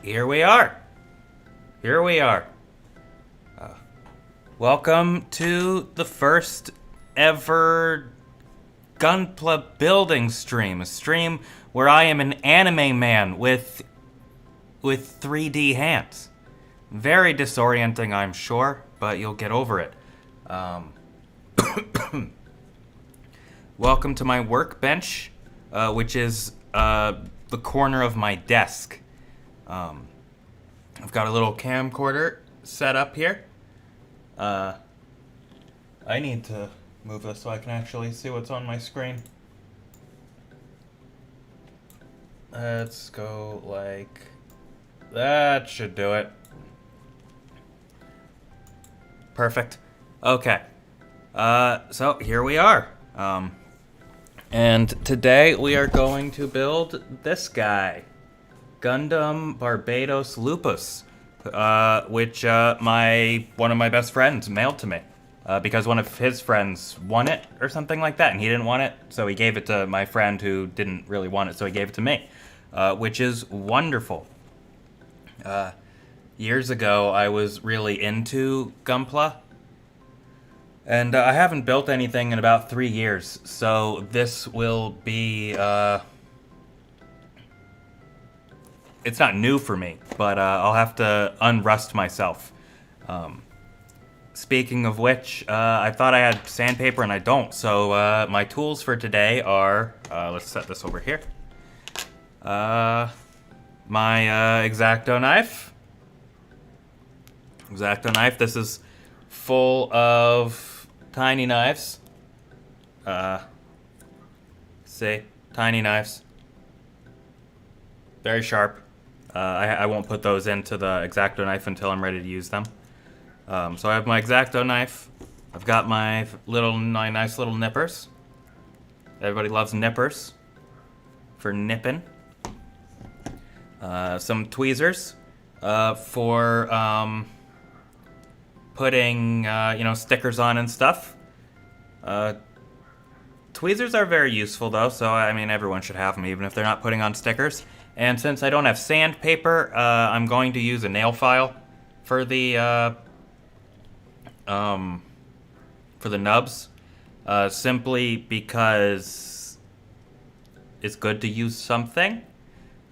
Here we are. Here we are. Welcome to the first ever GUNPLA Building stream. A stream where I am an anime man with 3D hands. Very disorienting, I'm sure, but you'll get over it. Welcome to my workbench, which is the corner of my desk. I've got a little camcorder set up here. I need to move this so I can actually see what's on my screen. Let's go like... That should do it. Perfect. Okay. So here we are. And today we are going to build this guy. Gundam Barbados Lupus, which one of my best friends mailed to me, because one of his friends won it or something like that, and he didn't want it, so he gave it to my friend who didn't really want it, so he gave it to me, which is wonderful. Years ago, I was really into Gunpla, and I haven't built anything in about 3 years, so this will be... It's not new for me, but I'll have to unrust myself. Speaking of which, I thought I had sandpaper and I don't, so my tools for today are, let's set this over here. My X-Acto knife. X-Acto knife, this is full of tiny knives. See, tiny knives. Very sharp. I won't put those into the X-Acto knife until I'm ready to use them. So I have my X-Acto knife. I've got my nice little nippers. Everybody loves nippers for nipping. Some tweezers for putting stickers on and stuff. Tweezers are very useful though, so I mean everyone should have them even if they're not putting on stickers. And since I don't have sandpaper, I'm going to use a nail file for the nubs, simply because it's good to use something.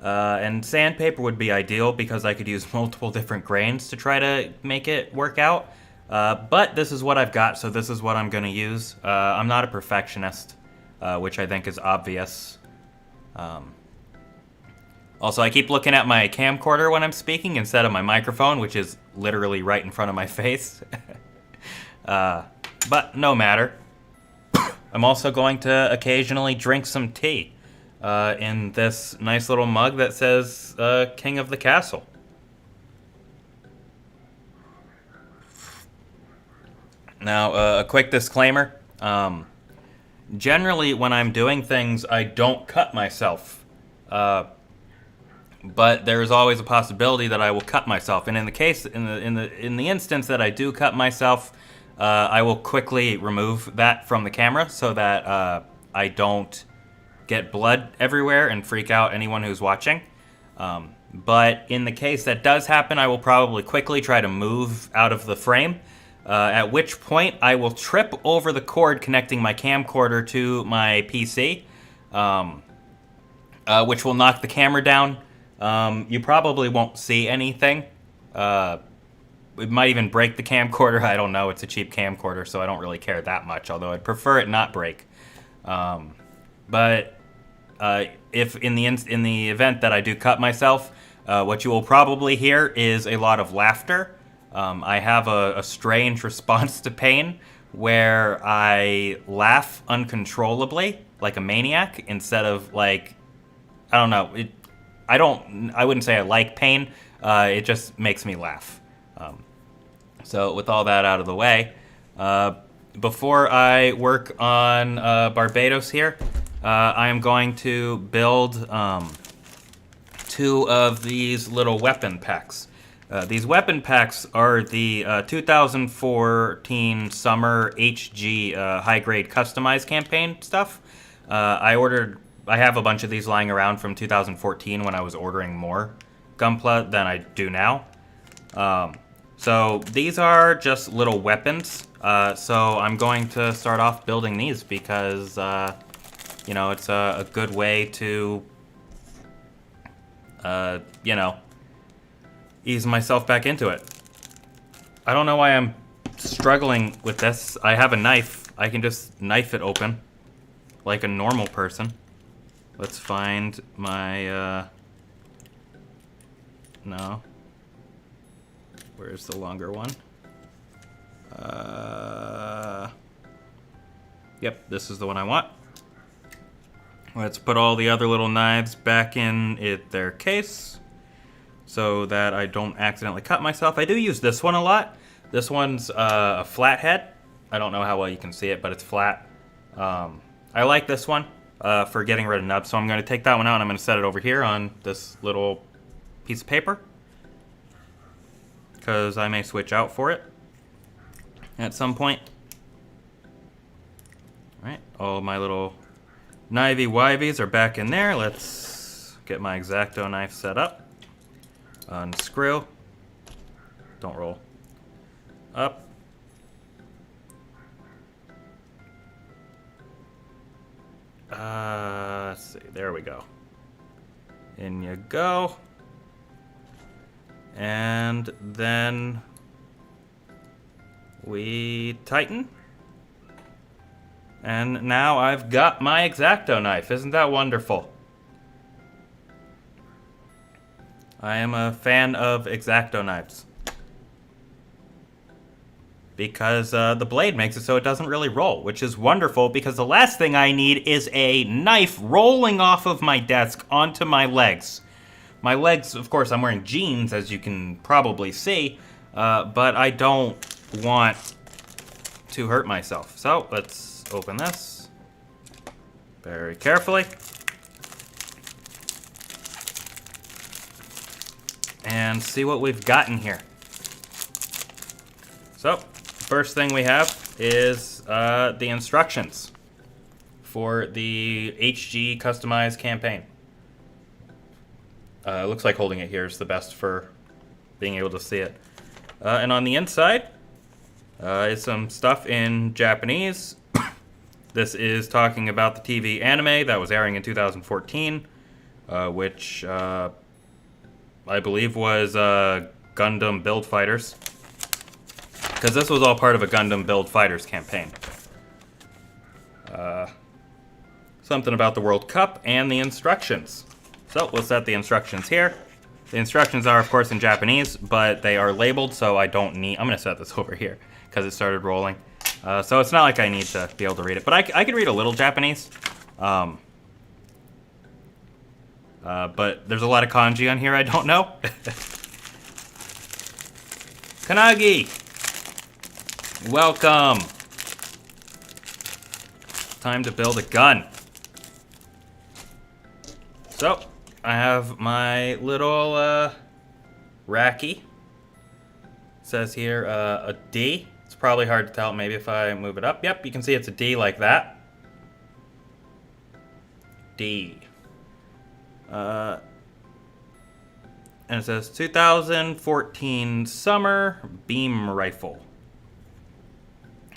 And sandpaper would be ideal because I could use multiple different grains to try to make it work out. But this is what I've got, so this is what I'm going to use. I'm not a perfectionist, which I think is obvious. Also, I keep looking at my camcorder when I'm speaking instead of my microphone, which is literally right in front of my face. But no matter. I'm also going to occasionally drink some tea in this nice little mug that says King of the Castle. Now, a quick disclaimer. Generally, when I'm doing things, I don't cut myself. But there is always a possibility that I will cut myself, and in the instance that I do cut myself, I will quickly remove that from the camera so that I don't get blood everywhere and freak out anyone who's watching. But in the case that does happen, I will probably quickly try to move out of the frame. At which point I will trip over the cord connecting my camcorder to my PC, which will knock the camera down. You probably won't see anything. It might even break the camcorder. I don't know. It's a cheap camcorder, so I don't really care that much, although I'd prefer it not break. But if in the event that I do cut myself, what you will probably hear is a lot of laughter. I have a strange response to pain where I laugh uncontrollably, like a maniac, instead of like, I don't know. I wouldn't say I like pain. It just makes me laugh. So with all that out of the way, before I work on Barbados here, I am going to build 2 of these little weapon packs. These weapon packs are the 2014 Summer HG high-grade customized campaign stuff. I have a bunch of these lying around from 2014 when I was ordering more Gunpla than I do now. So these are just little weapons. So I'm going to start off building these because, you know, it's a good way to, you know, ease myself back into it. I don't know why I'm struggling with this. I have a knife. I can just knife it open like a normal person. Let's find my, no. Where's the longer one? Yep, this is the one I want. Let's put all the other little knives back in their case so that I don't accidentally cut myself. I do use this one a lot. This one's a flathead. I don't know how well you can see it, but it's flat. I like this one for getting rid of nubs, so I'm going to take that one out and I'm going to set it over here on this little piece of paper because I may switch out for it at some point. All right, all my little knivey-wivies are back in there. Let's get my X-Acto knife set up. Unscrew. Don't roll. Up. Let's see. There we go. In you go. And then we tighten. And now I've got my X-Acto knife. Isn't that wonderful? I am a fan of X-Acto knives. Because the blade makes it so it doesn't really roll, which is wonderful because the last thing I need is a knife rolling off of my desk onto my legs. My legs, of course, I'm wearing jeans, as you can probably see, but I don't want to hurt myself. So let's open this very carefully. And see what we've got in here. So, first thing we have is the instructions for the HG customized campaign. It looks like holding it here is the best for being able to see it. And on the inside is some stuff in Japanese. This is talking about the TV anime that was airing in 2014, which I believe was Gundam Build Fighters. Because this was all part of a Gundam Build Fighters campaign. Something about the World Cup and the instructions. So we'll set the instructions here. The instructions are, of course, in Japanese, but they are labeled, so I don't need... I'm going to set this over here because it started rolling. So it's not like I need to be able to read it. But I can read a little Japanese. But there's a lot of kanji on here I don't know. Kanagi! Welcome! Time to build a gun. So, I have my little racky. It says here a D. It's probably hard to tell maybe if I move it up. Yep, you can see it's a D like that. D. And it says 2014 Summer Beam Rifle.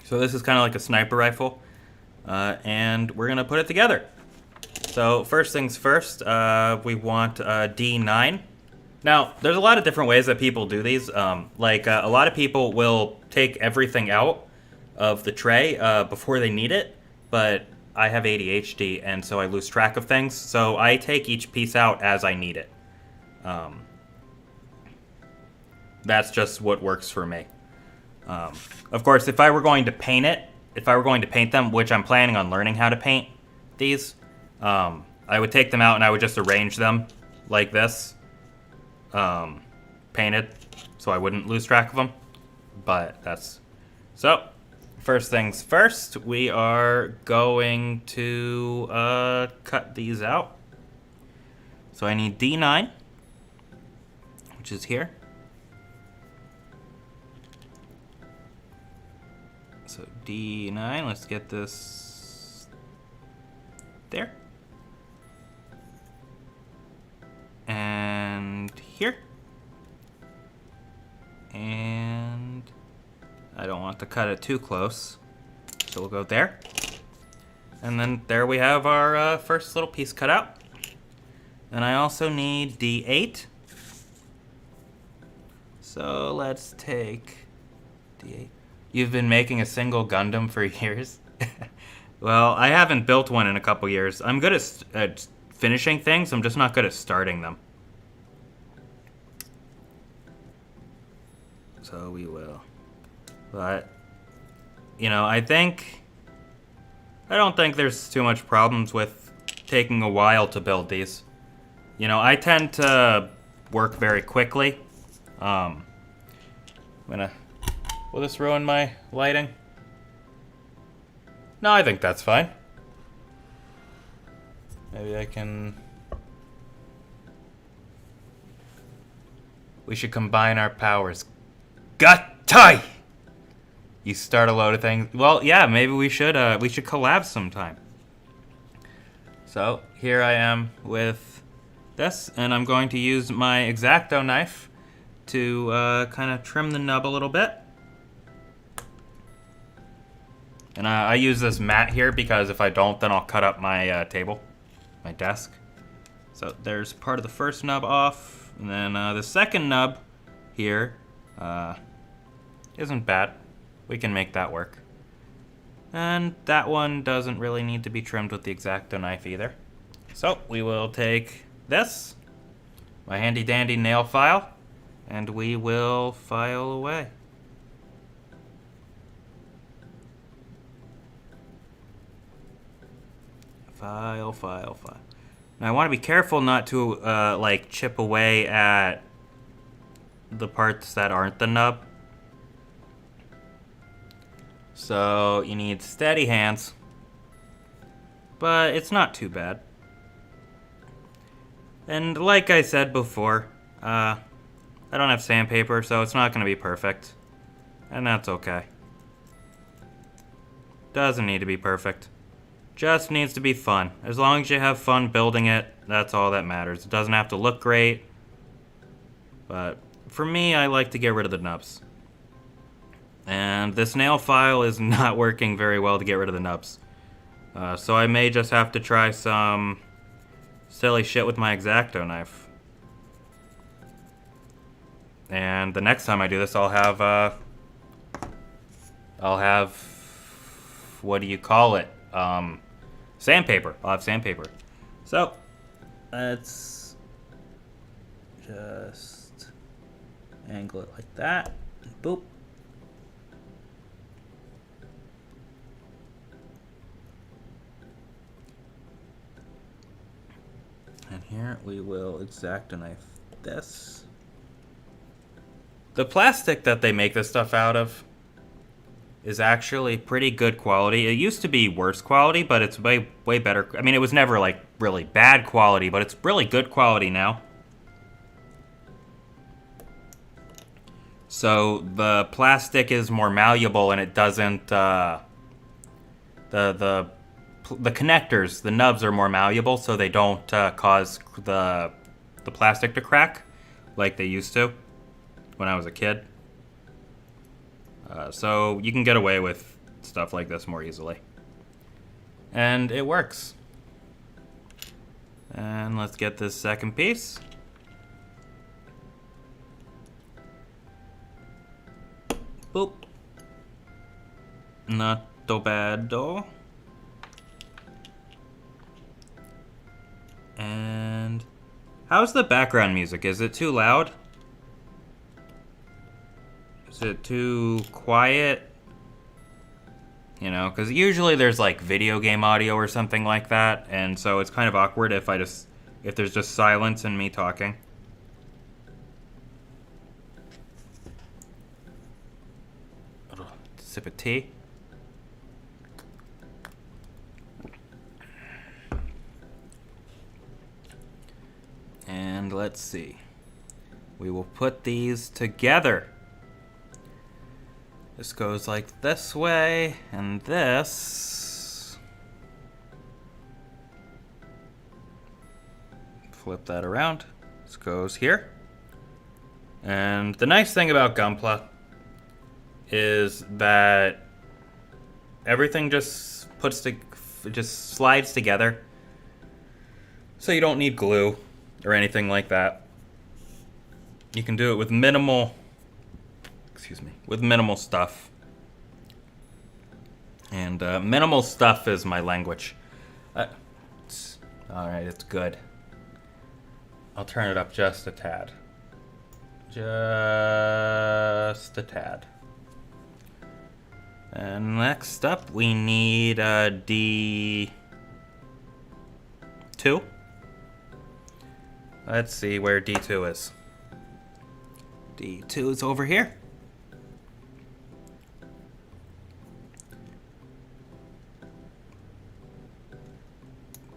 So this is kind of like a sniper rifle. And we're going to put it together. So first things first, we want D9. Now, there's a lot of different ways that people do these. A lot of people will take everything out of the tray before they need it, but I have ADHD, and so I lose track of things. So I take each piece out as I need it. That's just what works for me. Of course, if I were going to paint them, which I'm planning on learning how to paint these, I would take them out and I would just arrange them like this, painted, so I wouldn't lose track of them. But that's... So, first things first, we are going to cut these out. So I need D9, which is here. So D9, let's get this there. And here. And I don't want to cut it too close, so we'll go there. And then there we have our first little piece cut out. And I also need D8. So let's take D8. You've been making a single Gundam for years? Well, I haven't built one in a couple years. I'm good at finishing things, I'm just not good at starting them. So we will. But, you know, I don't think there's too much problems with taking a while to build these. You know, I tend to work very quickly. Will this ruin my lighting? No, I think that's fine. Maybe I can... We should combine our powers. Gattai! You start a load of things. Well, yeah, maybe we should collab sometime. So, here I am with this, and I'm going to use my X-Acto knife to kind of trim the nub a little bit. And I use this mat here because if I don't, then I'll cut up my table, my desk. So there's part of the first nub off, and then the second nub here isn't bad. We can make that work. And that one doesn't really need to be trimmed with the X-Acto knife either. So we will take this, my handy dandy nail file, and we will file away. File, file, file. Now I want to be careful not to like chip away at the parts that aren't the nub. So you need steady hands, but it's not too bad. And like I said before, I don't have sandpaper, so it's not going to be perfect. And that's okay. Doesn't need to be perfect. Just needs to be fun. As long as you have fun building it, that's all that matters. It doesn't have to look great. But for me, I like to get rid of the nubs. And this nail file is not working very well to get rid of the nubs. So I may just have to try some silly shit with my X-Acto knife. And the next time I do this, I'll have, what do you call it? Sandpaper. I'll have sandpaper. So, let's just angle it like that. Boop. And here we will X-Acto knife this. The plastic that they make this stuff out of is actually pretty good quality. It used to be worse quality, but it's way better. I mean, it was never like really bad quality, but it's really good quality now. So the plastic is more malleable, and it doesn't. The connectors, the nubs are more malleable, so they don't cause the plastic to crack like they used to when I was a kid. So you can get away with stuff like this more easily. And it works. And let's get this second piece. Boop. Not too bad though. And how's the background music? Is it too loud? Is it too quiet? You know, because usually there's like video game audio or something like that, and so it's kind of awkward if there's just silence and me talking. A little sip of tea. And let's see. We will put these together. This goes like this way, and this. Flip that around. This goes here. And the nice thing about Gunpla is that everything just just slides together. So you don't need glue or anything like that. You can do it with minimal stuff. And minimal stuff is my language. Alright, it's good. I'll turn it up just a tad. Just a tad. And next up, we need D2. Let's see where D2 is. D2 is over here.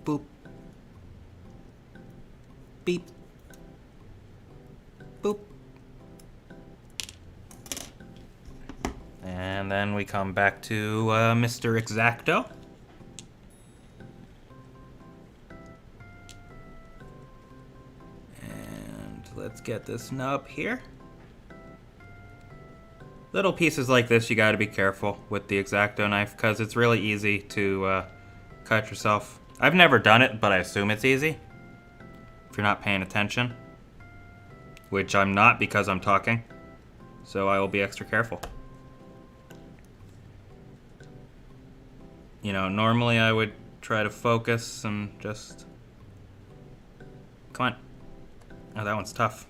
Boop. Beep. Boop. And then we come back to Mr. Exacto. And let's get this nub here. Little pieces like this, you gotta be careful with the Exacto knife because it's really easy to cut yourself. I've never done it, but I assume it's easy if you're not paying attention, which I'm not because I'm talking, so I will be extra careful. You know, normally I would try to focus and just... Come on. Oh, that one's tough.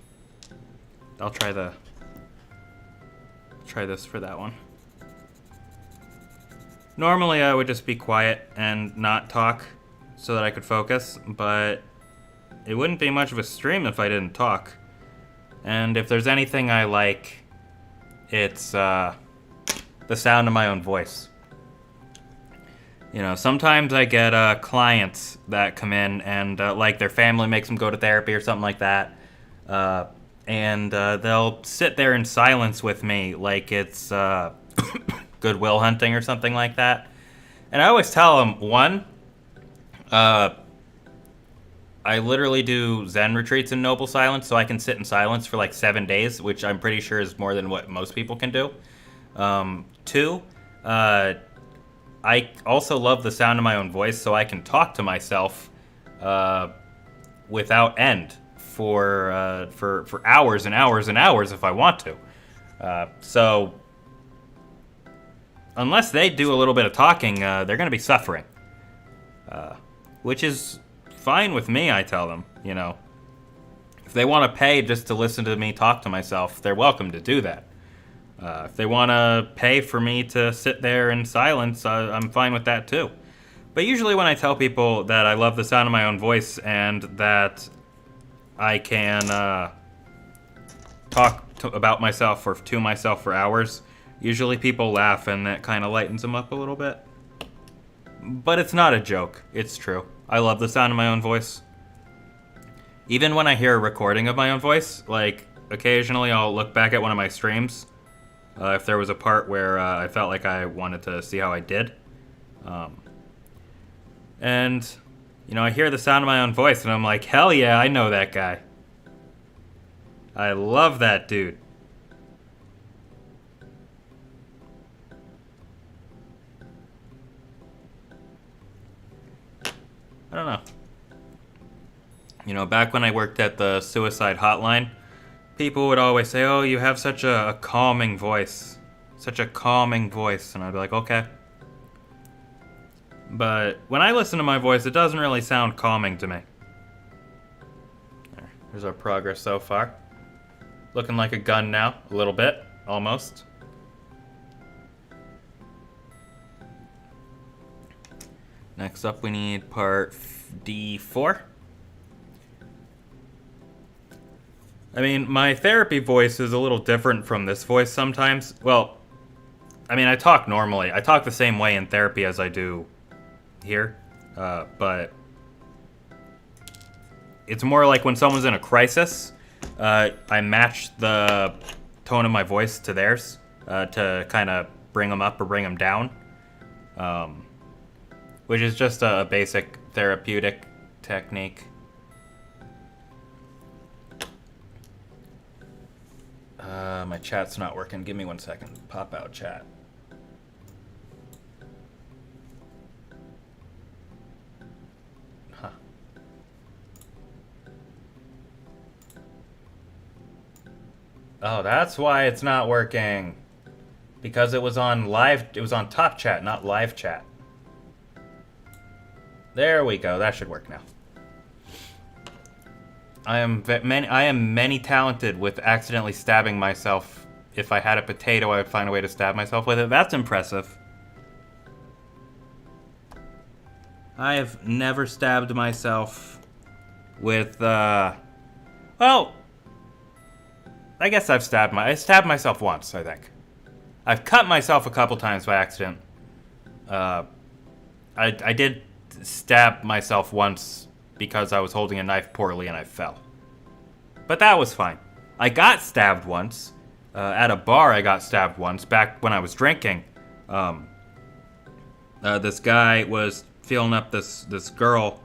I'll try this for that one. Normally I would just be quiet and not talk so that I could focus, but it wouldn't be much of a stream if I didn't talk. And if there's anything I like, it's the sound of my own voice. You know, sometimes I get clients that come in and like their family makes them go to therapy or something like that. And they'll sit there in silence with me like it's Goodwill Hunting or something like that. And I always tell them, one, I literally do Zen retreats in noble silence, so I can sit in silence for like 7 days, which I'm pretty sure is more than what most people can do. Two, I also love the sound of my own voice, so I can talk to myself without end for hours and hours and hours if I want to. So unless they do a little bit of talking, they're going to be suffering, which is fine with me. I tell them, you know, if they want to pay just to listen to me talk to myself, they're welcome to do that. If they want to pay for me to sit there in silence, I'm fine with that too. But usually when I tell people that I love the sound of my own voice and that I can talk about myself or to myself for hours, usually people laugh and that kind of lightens them up a little bit. But it's not a joke, it's true. I love the sound of my own voice. Even when I hear a recording of my own voice, like occasionally I'll look back at one of my streams if there was a part where I felt like I wanted to see how I did. And, you know, I hear the sound of my own voice and I'm like, hell yeah, I know that guy. I love that dude. I don't know. You know, back when I worked at the suicide hotline, people would always say, oh, you have such a calming voice. Such a calming voice. And I'd be like, okay. But when I listen to my voice, it doesn't really sound calming to me. There's our progress so far. Looking like a gun now, a little bit, almost. Next up, we need part D4. I mean, my therapy voice is a little different from this voice sometimes. Well, I mean, I talk normally. I talk the same way in therapy as I do here. But it's more like when someone's in a crisis, I match the tone of my voice to theirs to kind of bring them up or bring them down. Which is just a basic therapeutic technique. My chat's not working. Give me 1 second. Pop out chat. Huh. Oh, that's why it's not working. Because it was on top chat, not live chat. There we go. That should work now. I am many talented with accidentally stabbing myself. If I had a potato, I would find a way to stab myself with it. That's impressive. I have never stabbed myself with, well, I guess I stabbed myself once, I think. I've cut myself a couple times by accident. I did stab myself once because I was holding a knife poorly and I fell. But that was fine. I got stabbed once. At a bar, I got stabbed once, back when I was drinking. This guy was feeling up this girl,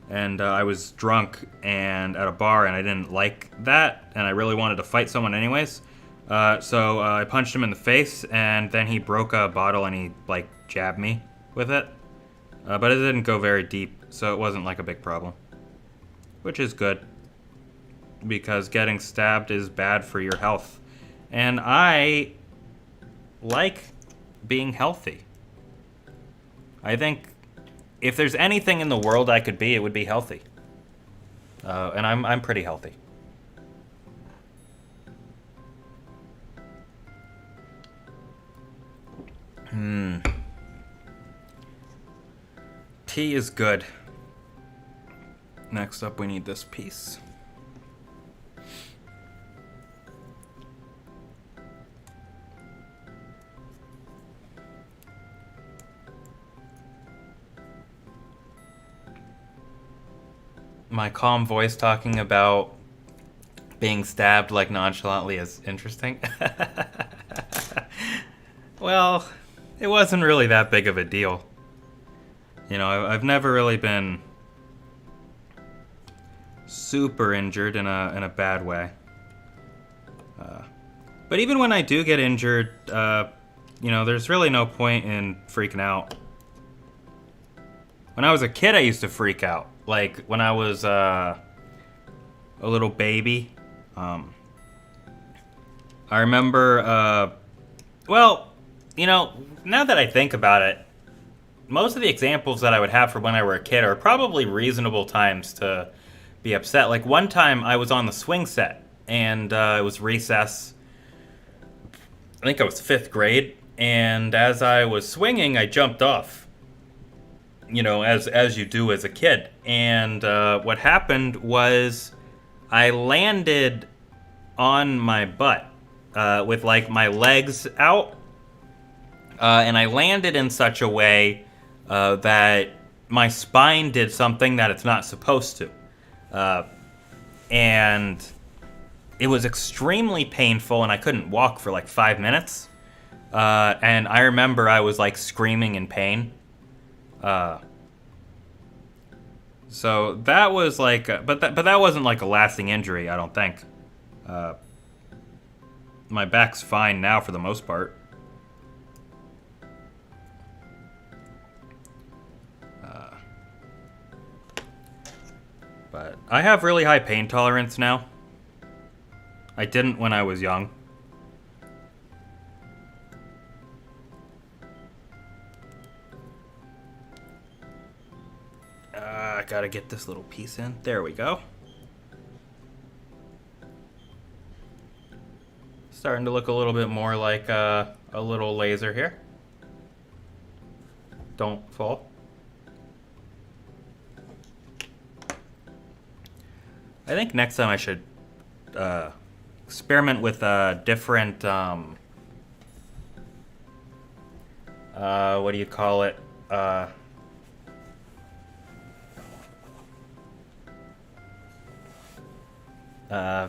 and I was drunk and at a bar, and I didn't like that, and I really wanted to fight someone anyways. So I punched him in the face, and then he broke a bottle and he, like, jabbed me with it. But it didn't go very deep, so it wasn't like a big problem. Which is good, because getting stabbed is bad for your health. And I like being healthy. I think if there's anything in the world I could be, it would be healthy. And I'm pretty healthy. Tea is good. Next up, we need this piece. My calm voice talking about being stabbed like nonchalantly is interesting. Well, it wasn't really that big of a deal. You know, I've never really been super injured in a bad way. But even when I do get injured, you know, there's really no point in freaking out. When I was a kid, I used to freak out. Like, when I was a little baby. I remember, well, you know, now that I think about it, most of the examples that I would have for when I were a kid are probably reasonable times to be upset. Like, one time I was on the swing set, and it was recess. I think I was 5th grade, and as I was swinging, I jumped off. You know, as you do as a kid. And what happened was I landed on my butt with, like, my legs out. And I landed in such a way that my spine did something that it's not supposed to. And it was extremely painful, and I couldn't walk for like 5 minutes. And I remember I was like screaming in pain. So that was like, but that wasn't like a lasting injury, I don't think. My back's fine now for the most part. But I have really high pain tolerance now. I didn't when I was young. I gotta get this little piece in. There we go. Starting to look a little bit more like a little laser here. Don't fall. I think next time I should experiment with different, what do you call it?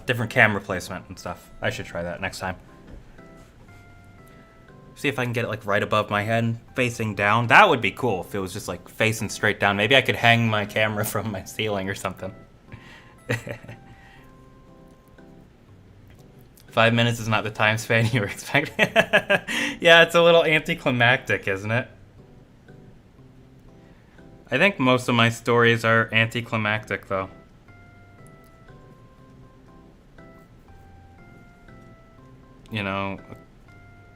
Different camera placement and stuff. I should try that next time. See if I can get it like right above my head, facing down. That would be cool if it was just like facing straight down. Maybe I could hang my camera from my ceiling or something. 5 minutes is not the time span you were expecting. Yeah, it's a little anticlimactic, isn't it? I think most of my stories are anticlimactic, though. You know,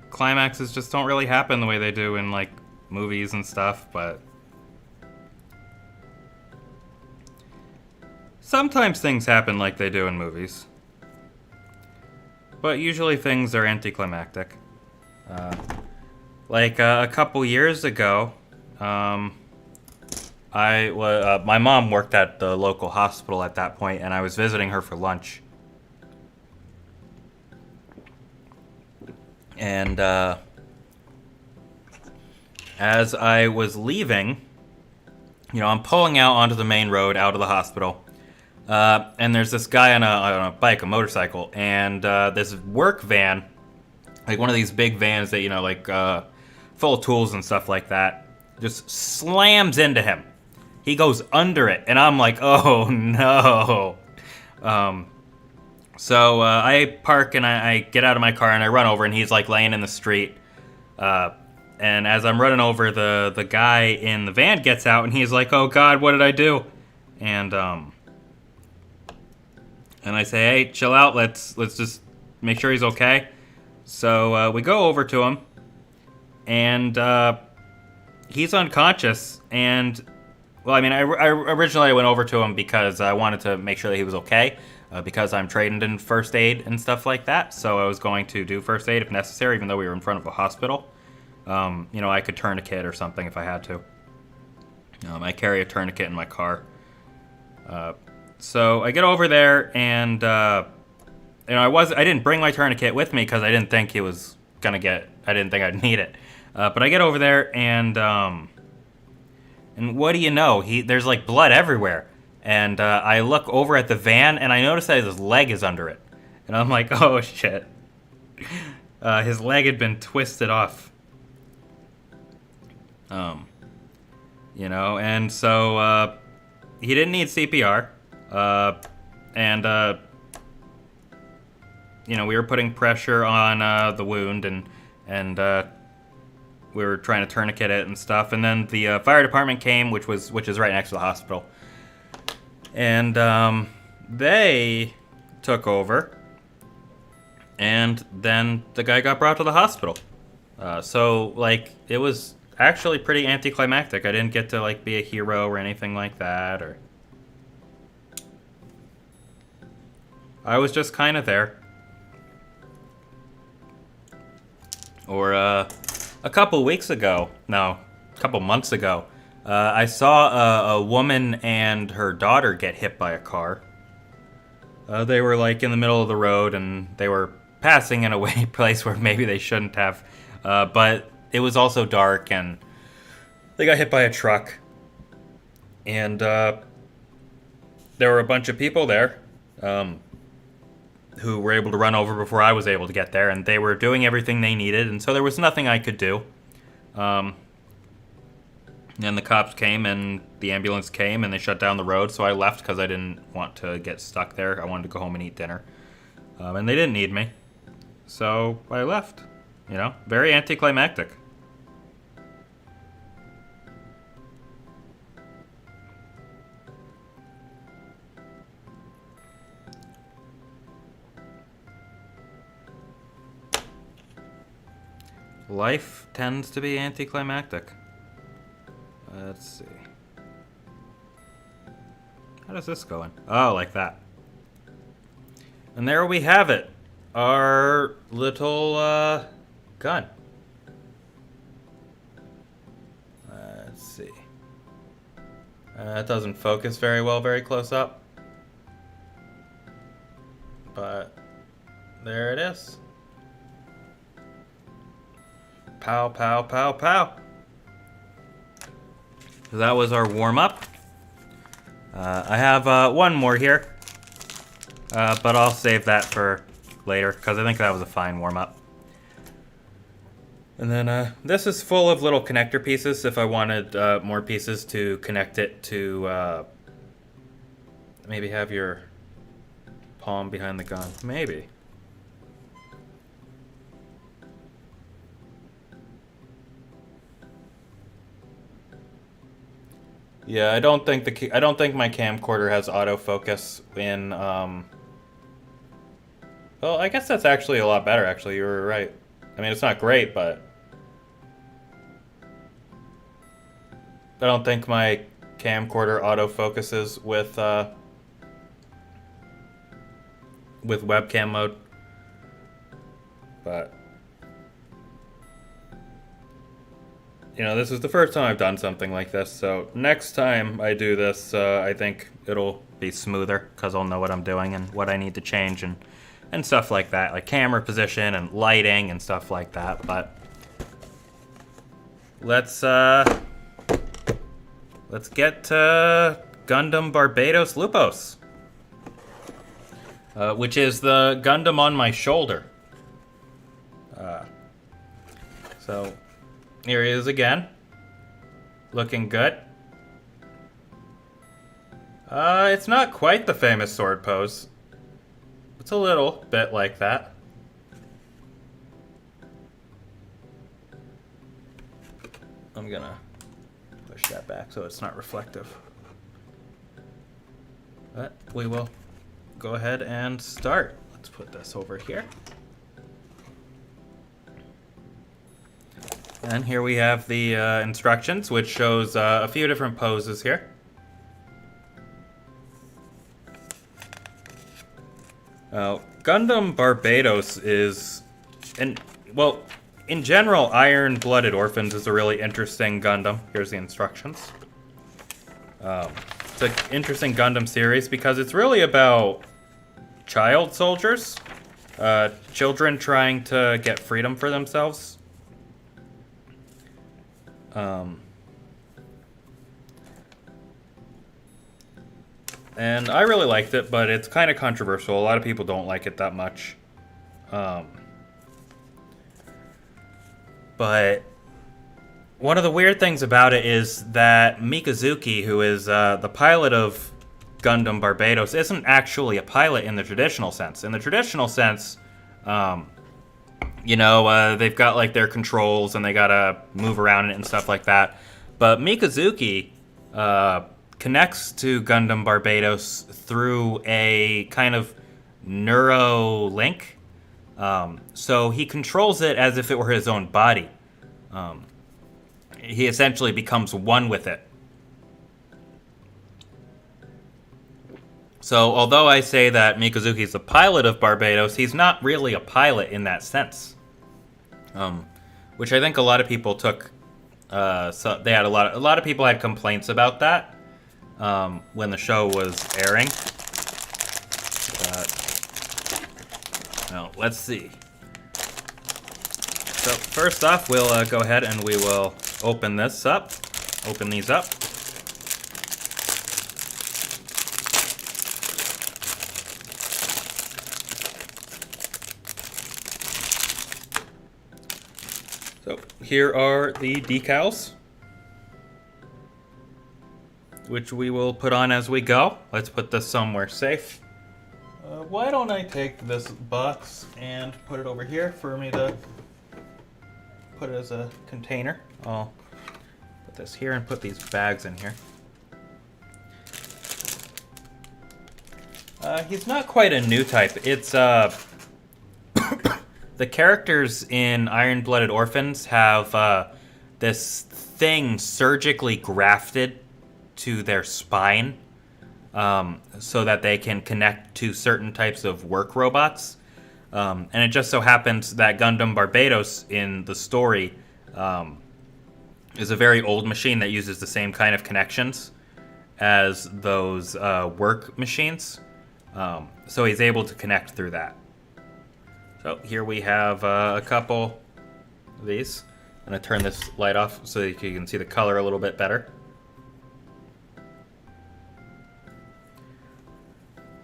climaxes just don't really happen the way they do in, like, movies and stuff, but sometimes things happen like they do in movies. But usually things are anticlimactic. A couple years ago, my mom worked at the local hospital at that point, and I was visiting her for lunch. And as I was leaving, I'm pulling out onto the main road out of the hospital. And there's this guy on a bike, a motorcycle, and this work van, like one of these big vans that, full of tools and stuff like that, just slams into him. He goes under it, and I'm like, oh no. So I park and I get out of my car and I run over, and he's like laying in the street. And as I'm running over, the guy in the van gets out, and he's like, oh God, what did I do? And I say, hey, chill out. Let's just make sure he's okay. So we go over to him, and he's unconscious. And well, I mean, I originally went over to him because I wanted to make sure that he was okay, because I'm trained in first aid and stuff like that. So I was going to do first aid if necessary, even though we were in front of a hospital. I could tourniquet or something if I had to. I carry a tourniquet in my car. So I get over there, and I didn't bring my tourniquet with me because I didn't think I didn't think I'd need it. But I get over there, and what do you know? There's like blood everywhere, and I look over at the van, and I notice that his leg is under it, and I'm like, oh shit, his leg had been twisted off. And so he didn't need CPR. We were putting pressure on the wound, and we were trying to tourniquet it and stuff. And then the fire department came, which is right next to the hospital, and they took over. And then the guy got brought to the hospital. It was actually pretty anticlimactic. I didn't get to be a hero or anything like that, or I was just kind of there. Or a couple months ago, I saw a woman and her daughter get hit by a car. They were in the middle of the road, and they were passing in a place where maybe they shouldn't have. But it was also dark, and they got hit by a truck. And there were a bunch of people there who were able to run over before I was able to get there, and they were doing everything they needed, and so there was nothing I could do. And the cops came, and the ambulance came, and they shut down the road, so I left because I didn't want to get stuck there. I wanted to go home and eat dinner. And they didn't need me, so I left. Very anticlimactic. Life tends to be anticlimactic. Let's see. How does this go in? Oh, like that. And there we have it. Our little gun. Let's see. It doesn't focus very well very close up. But there it is. Pow, pow, pow, pow. So that was our warm-up. I have one more here. But I'll save that for later, because I think that was a fine warm-up. And then this is full of little connector pieces if I wanted more pieces to connect it to maybe have your palm behind the gun. Maybe. Yeah, I don't think my camcorder has autofocus in. Well, I guess that's actually a lot better. Actually, you were right. I mean, it's not great, but I don't think my camcorder autofocuses with webcam mode. But you know, this is the first time I've done something like this, so next time I do this, I think it'll be smoother, because I'll know what I'm doing and what I need to change and stuff like that, like camera position and lighting and stuff like that. But let's get to Gundam Barbatos Lupos, which is the Gundam on my shoulder. So here he is again, looking good. It's not quite the famous sword pose. It's a little bit like that. I'm gonna push that back so it's not reflective. But we will go ahead and start. Let's put this over here. And here we have the instructions, which shows a few different poses here. Gundam Barbatos is, well, in general, Iron-Blooded Orphans is a really interesting Gundam. Here's the instructions. It's an interesting Gundam series because it's really about child soldiers, children trying to get freedom for themselves. And I really liked it, but it's kind of controversial. A lot of people don't like it that much. But one of the weird things about it is that Mikazuki, who is the pilot of Gundam Barbatos, isn't actually a pilot in the traditional sense. In the traditional sense, you know, they've got like their controls and they gotta move around it and stuff like that. But Mikazuki connects to Gundam Barbatos through a kind of neuro link. So he controls it as if it were his own body. He essentially becomes one with it. So although I say that Mikazuki is the pilot of Barbatos, he's not really a pilot in that sense. Which I think a lot of people took. So they had a lot of people had complaints about that when the show was airing. Well, let's see. So first off, we'll go ahead and we will open this up. Open these up. So here are the decals, which we will put on as we go. Let's put this somewhere safe. Why don't I take this box and put it over here for me to put it as a container. I'll put this here and put these bags in here. He's not quite a new type. It's the characters in Iron-Blooded Orphans have this thing surgically grafted to their spine so that they can connect to certain types of work robots. And it just so happens that Gundam Barbatos in the story is a very old machine that uses the same kind of connections as those work machines. So he's able to connect through that. So here we have a couple of these. I'm going to turn this light off so that you can see the color a little bit better.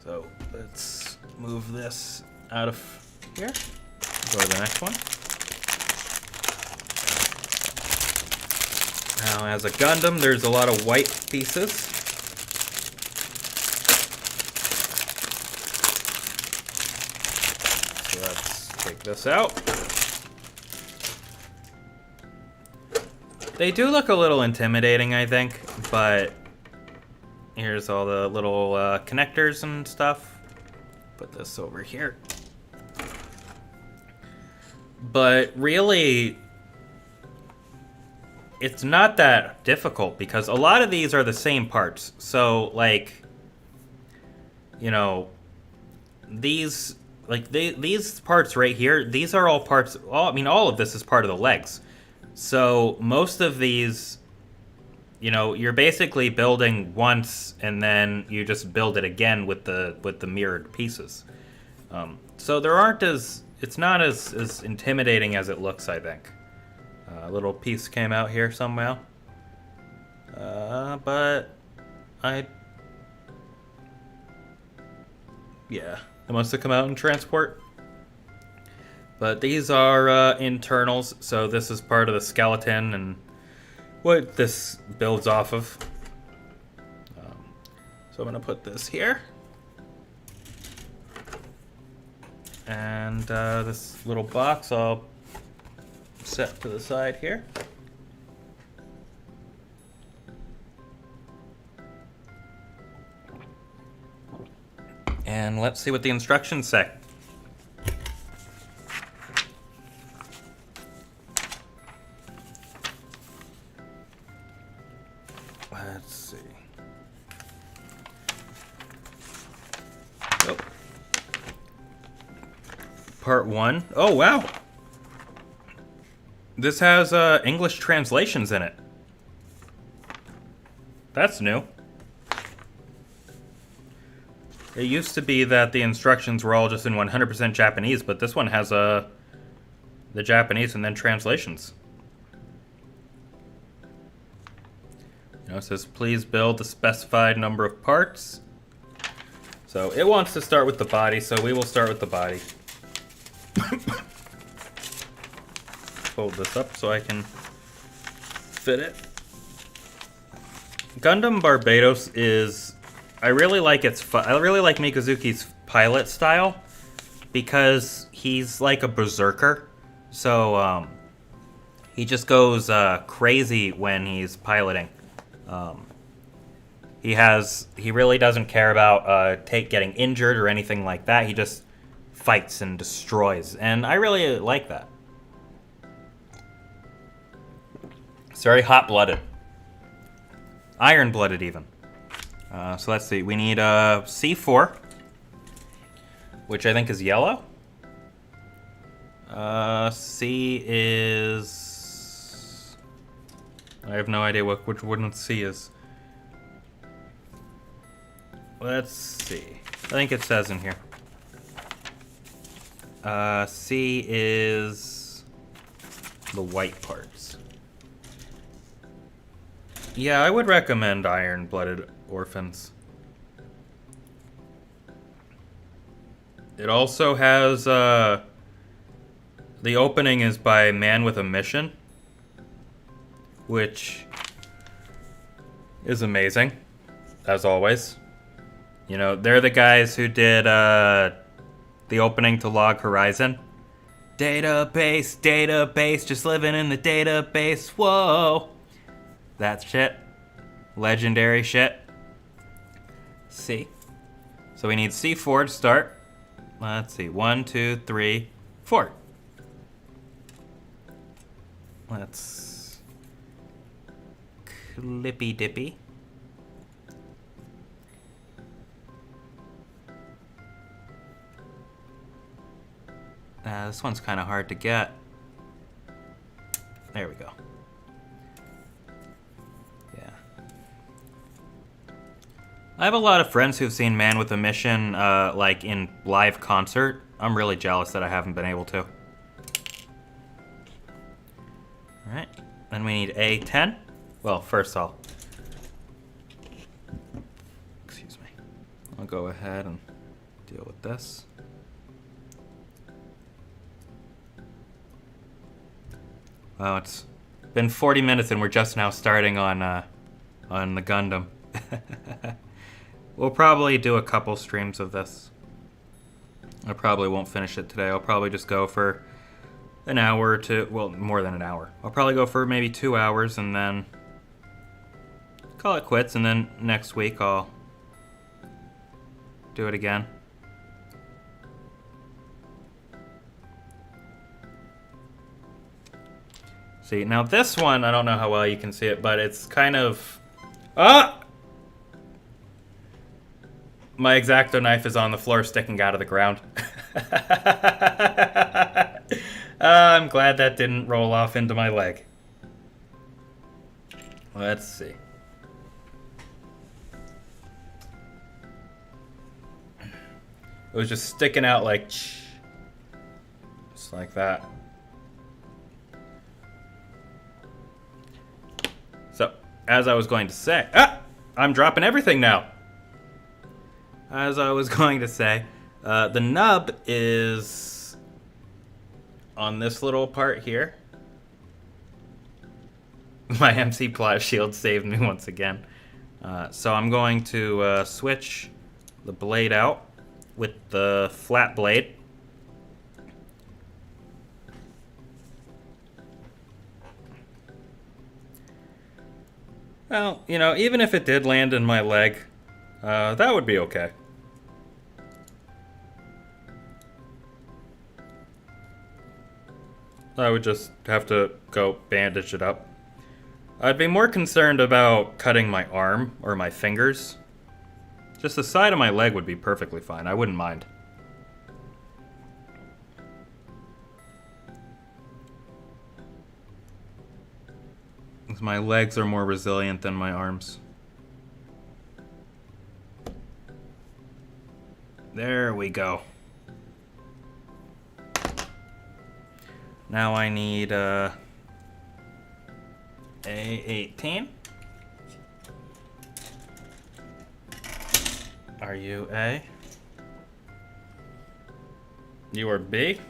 So let's move this out of here. Go to the next one. Now, as a Gundam, there's a lot of white pieces. So let's take this out. They do look a little intimidating, I think, but Here's all the little connectors and stuff. Put this over here. But really, it's not that difficult because a lot of these are the same parts. So, like, you know, these parts right here, these are all parts. All of this is part of the legs. So most of these, you're basically building once and then you just build it again with the mirrored pieces. So it's not as intimidating as it looks, I think. A little piece came out here somehow. Yeah, it must have come out in transport. But these are internals, so this is part of the skeleton and what this builds off of. So I'm going to put this here. And this little box I'll set to the side here. And let's see what the instructions say. Let's see. Oh. Part 1. Oh, wow. This has English translations in it. That's new. It used to be that the instructions were all just in 100% Japanese, but this one has the Japanese and then translations. It says, please build the specified number of parts. So it wants to start with the body, so we will start with the body. Fold this up so I can fit it. Gundam Barbados is... I really like Mikazuki's pilot style because he's like a berserker. So he just goes crazy when he's piloting. He really doesn't care about getting injured or anything like that. He just fights and destroys, and I really like that. It's very hot-blooded, iron-blooded even. So let's see. We need C4, which I think is yellow. C is... I have no idea which one C is. Let's see. I think it says in here. C is the white parts. Yeah, I would recommend iron-blooded orphans. It also has, the opening is by Man with a Mission, which is amazing, as always. They're the guys who did, the opening to Log Horizon. Database, just living in the database, whoa! That shit. Legendary shit. C. So we need C4 to start. Let's see. 1, 2, 3, 4. Let's clippy dippy. This one's kind of hard to get. There we go. I have a lot of friends who've seen Man with a Mission, like in live concert. I'm really jealous that I haven't been able to. All right, then we need A10. Well, first I'll go ahead and deal with this. Wow, it's been 40 minutes and we're just now starting on the Gundam. We'll probably do a couple streams of this. I probably won't finish it today. I'll probably just go for an hour or two. Well, more than an hour. I'll probably go for maybe 2 hours and then call it quits, and then next week I'll do it again. See, now this one, I don't know how well you can see it, but it's kind of... Ah! My X-Acto knife is on the floor sticking out of the ground. I'm glad that didn't roll off into my leg. Let's see. It was just sticking out like... Just like that. So, as I was going to say... Ah! I'm dropping everything now! As I was going to say, the nub is on this little part here. My MC plot shield saved me once again. So I'm going to switch the blade out with the flat blade. Well, you know, even if it did land in my leg, that would be okay. I would just have to go bandage it up. I'd be more concerned about cutting my arm or my fingers. Just the side of my leg would be perfectly fine. I wouldn't mind. 'Cause my legs are more resilient than my arms. There we go. Now I need A18. Are you A? You are B?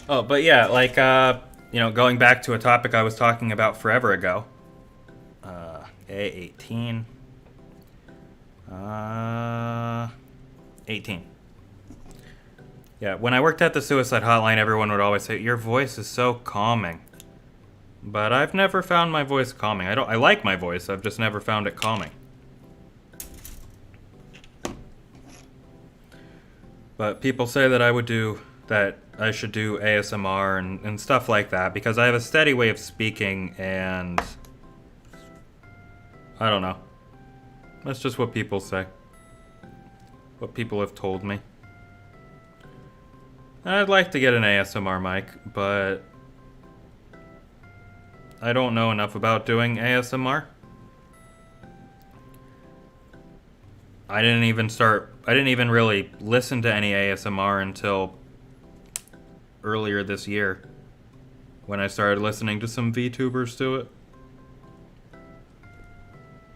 Oh, but yeah, like, you know, going back to a topic I was talking about forever ago. A18. 18. Yeah, when I worked at the suicide hotline, everyone would always say, "Your voice is so calming." But I've never found my voice calming. I like my voice, I've just never found it calming. But people say that I should do ASMR and stuff like that because I have a steady way of speaking and I don't know. That's just what people say. What people have told me. I'd like to get an ASMR mic, but I don't know enough about doing ASMR. I didn't even really listen to any ASMR until earlier this year when I started listening to some VTubers do it.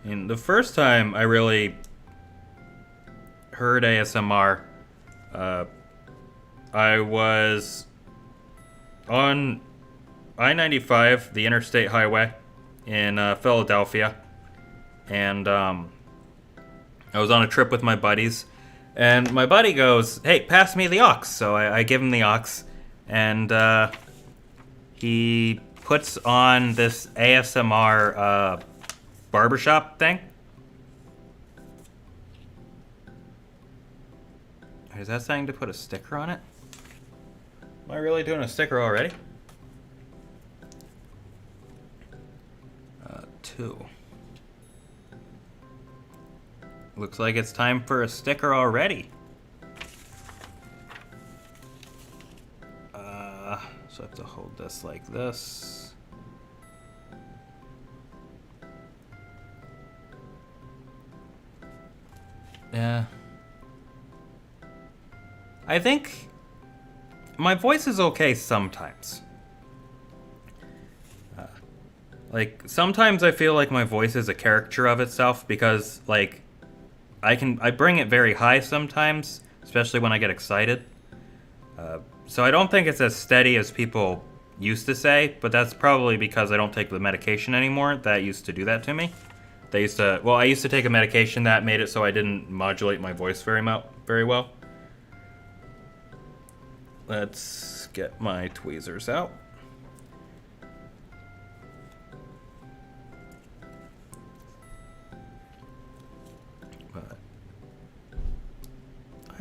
And the first time I really heard ASMR, I was on I-95, the interstate highway in Philadelphia, and I was on a trip with my buddies, and my buddy goes, "Hey, pass me the aux." So I give him the aux, and he puts on this ASMR barbershop thing. Is that saying to put a sticker on it? Am I really doing a sticker already? 2. Looks like it's time for a sticker already. So I have to hold this like this. Yeah. I think my voice is okay sometimes. Like, sometimes I feel like my voice is a caricature of itself because, like, I bring it very high sometimes, especially when I get excited. So I don't think it's as steady as people used to say, but that's probably because I don't take the medication anymore. That used to do that to me. I used to take a medication that made it so I didn't modulate my voice very well. Let's get my tweezers out.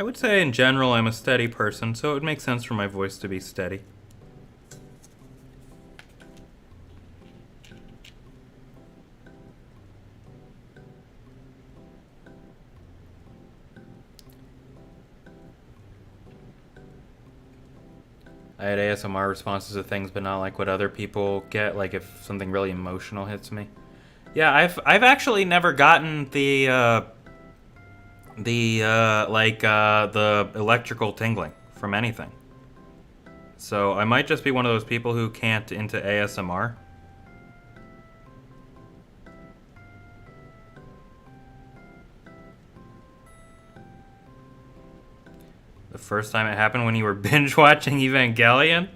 would say in general I'm a steady person, so it would make sense for my voice to be steady. I had ASMR responses to things, but not like what other people get, like if something really emotional hits me. Yeah, I've actually never gotten the electrical tingling from anything. So I might just be one of those people who can't into ASMR. The first time it happened when you were binge watching Evangelion?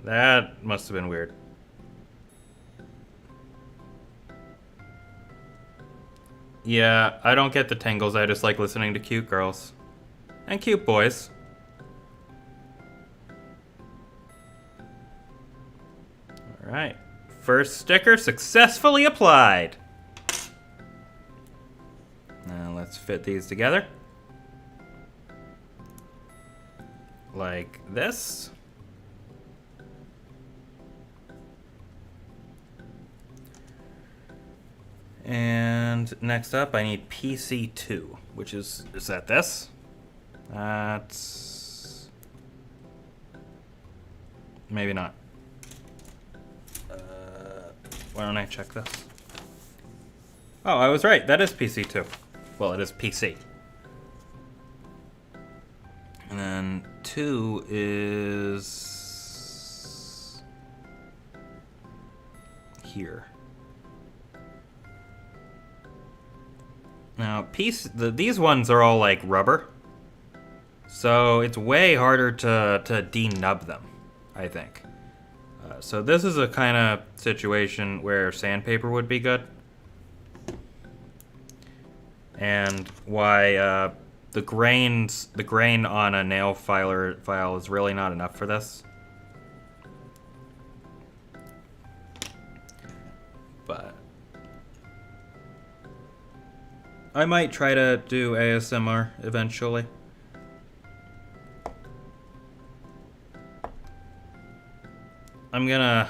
That must have been weird. Yeah, I don't get the tingles. I just like listening to cute girls. And cute boys. Alright. First sticker successfully applied. Now let's fit these together. Like this. And next up, I need PC2, which is that this? That's... maybe not. Why don't I check this? Oh, I was right. That is PC2. Well, it is PC. And then 2 is... here. Now, these ones are all like rubber, so it's way harder to denub them, I think. So this is a kind of situation where sandpaper would be good, and why the grain on a nail file is really not enough for this. But I might try to do ASMR eventually. I'm gonna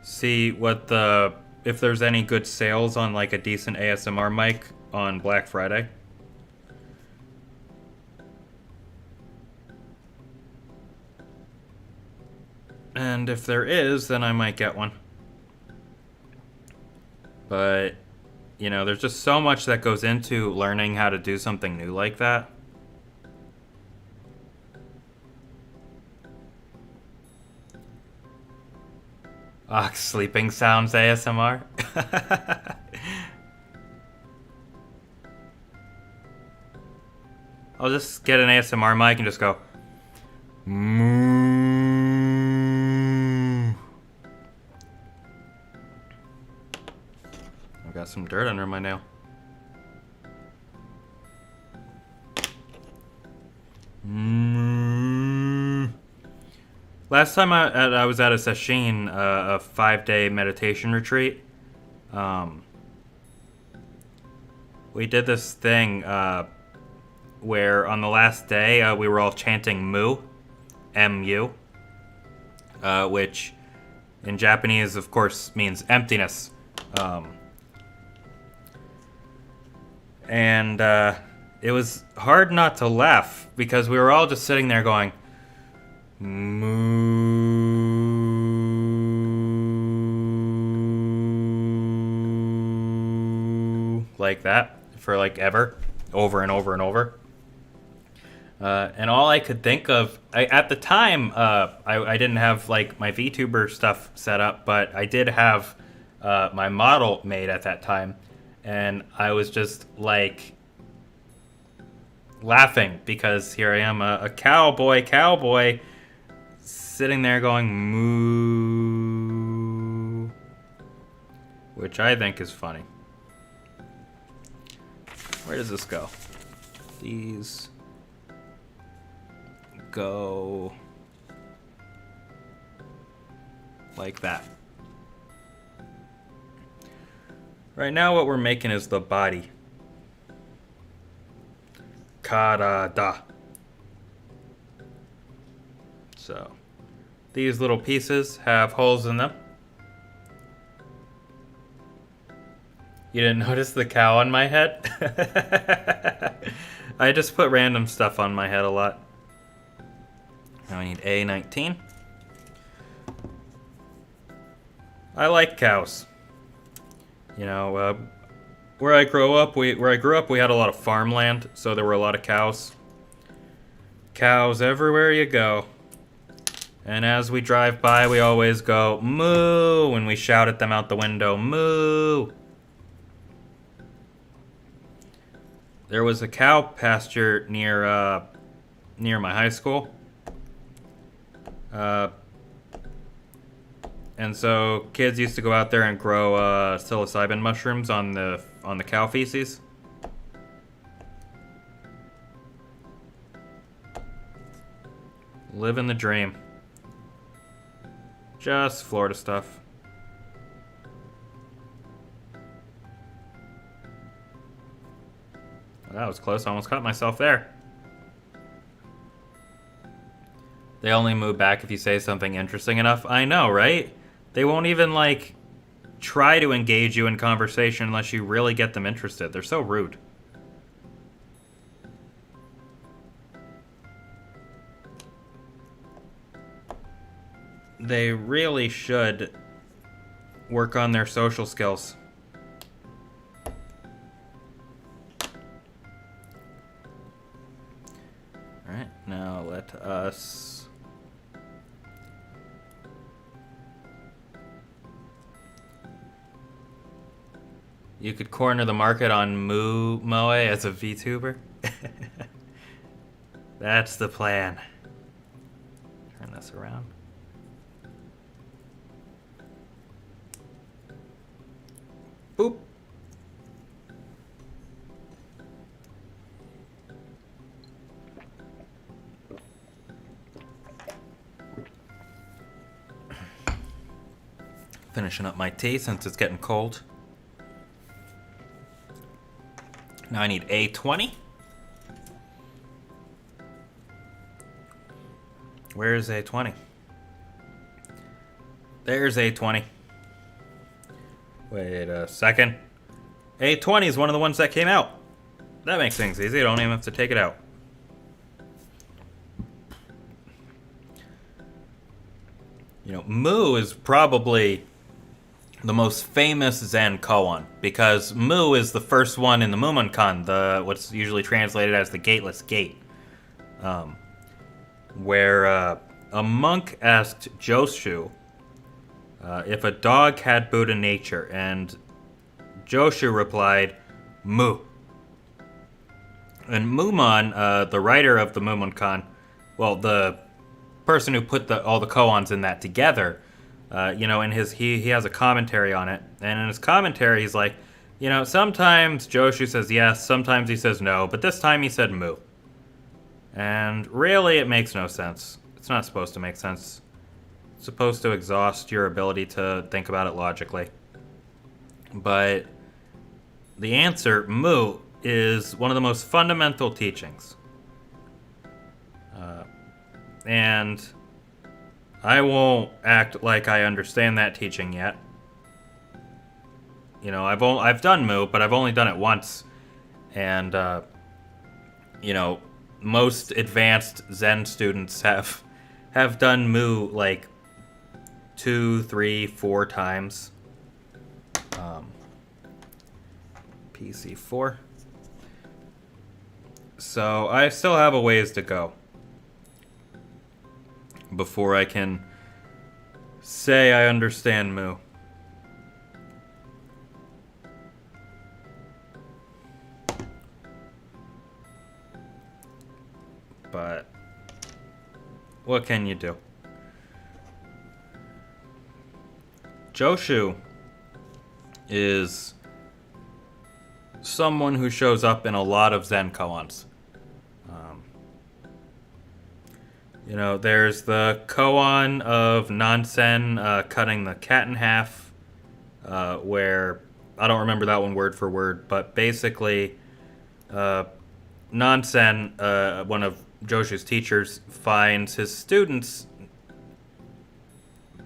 see if there's any good sales on like a decent ASMR mic on Black Friday. And if there is, then I might get one. But you know, there's just so much that goes into learning how to do something new like that. Sleeping sounds ASMR. I'll just get an ASMR mic and just go. I've got some dirt under my nail. Last time I was at a session, a 5-day meditation retreat. We did this thing where on the last day we were all chanting Mu, M-U, which in Japanese, of course, means emptiness. And it was hard not to laugh because we were all just sitting there going, moo, like that for like ever, over and over and over. And all I could think of, at the time, I didn't have like my VTuber stuff set up, but I did have my model made at that time, and I was just like laughing because here I am, a cowboy. Sitting there going moo, which I think is funny. Where does this go? These go like that. Right now what we're making is the body. karada. So, these little pieces have holes in them. You didn't notice the cow on my head? I just put random stuff on my head a lot. Now I need A19. I like cows. You know, where I grew up, we had a lot of farmland, so there were a lot of cows. Cows everywhere you go. And as we drive by, we always go, moo, when we shout at them out the window, moo. There was a cow pasture near my high school. And so kids used to go out there and grow psilocybin mushrooms on the cow feces. Living the dream. Just Florida stuff. That was close. I almost caught myself there. They only move back if you say something interesting enough. I know, right? They won't even, like, try to engage you in conversation unless you really get them interested. They're so rude. They really should work on their social skills. Alright, now let us... You could corner the market on Moe as a VTuber. That's the plan. Turn this around. Boop. Finishing up my tea since it's getting cold. Now I need A20. Where's A20? There's A20. Wait a second. A20 is one of the ones that came out. That makes things easy. I don't even have to take it out. You know, Mu is probably the most famous Zen koan, because Mu is the first one in the Mumonkan, what's usually translated as the Gateless Gate, where a monk asked Joshu if a dog had Buddha nature, and Joshu replied, Mu. And Mumon, the writer of the Mumonkan, well, the person who put all the koans in that together, you know, he has a commentary on it, and in his commentary he's like, you know, sometimes Joshu says yes, sometimes he says no, but this time he said Mu. And really, it makes no sense. It's not supposed to make sense. It's supposed to exhaust your ability to think about it logically. But the answer, Mu, is one of the most fundamental teachings. And I won't act like I understand that teaching yet. You know, I've done Mu, but I've only done it once. And, you know, most advanced Zen students have done Mu like 2, 3, 4 times. PC4. So I still have a ways to go before I can say I understand Mu. But what can you do? Joshu is someone who shows up in a lot of Zen koans. You know, there's the koan of Nansen cutting the cat in half, where, I don't remember that one word for word, but basically Nansen, one of Joshu's teachers, finds his students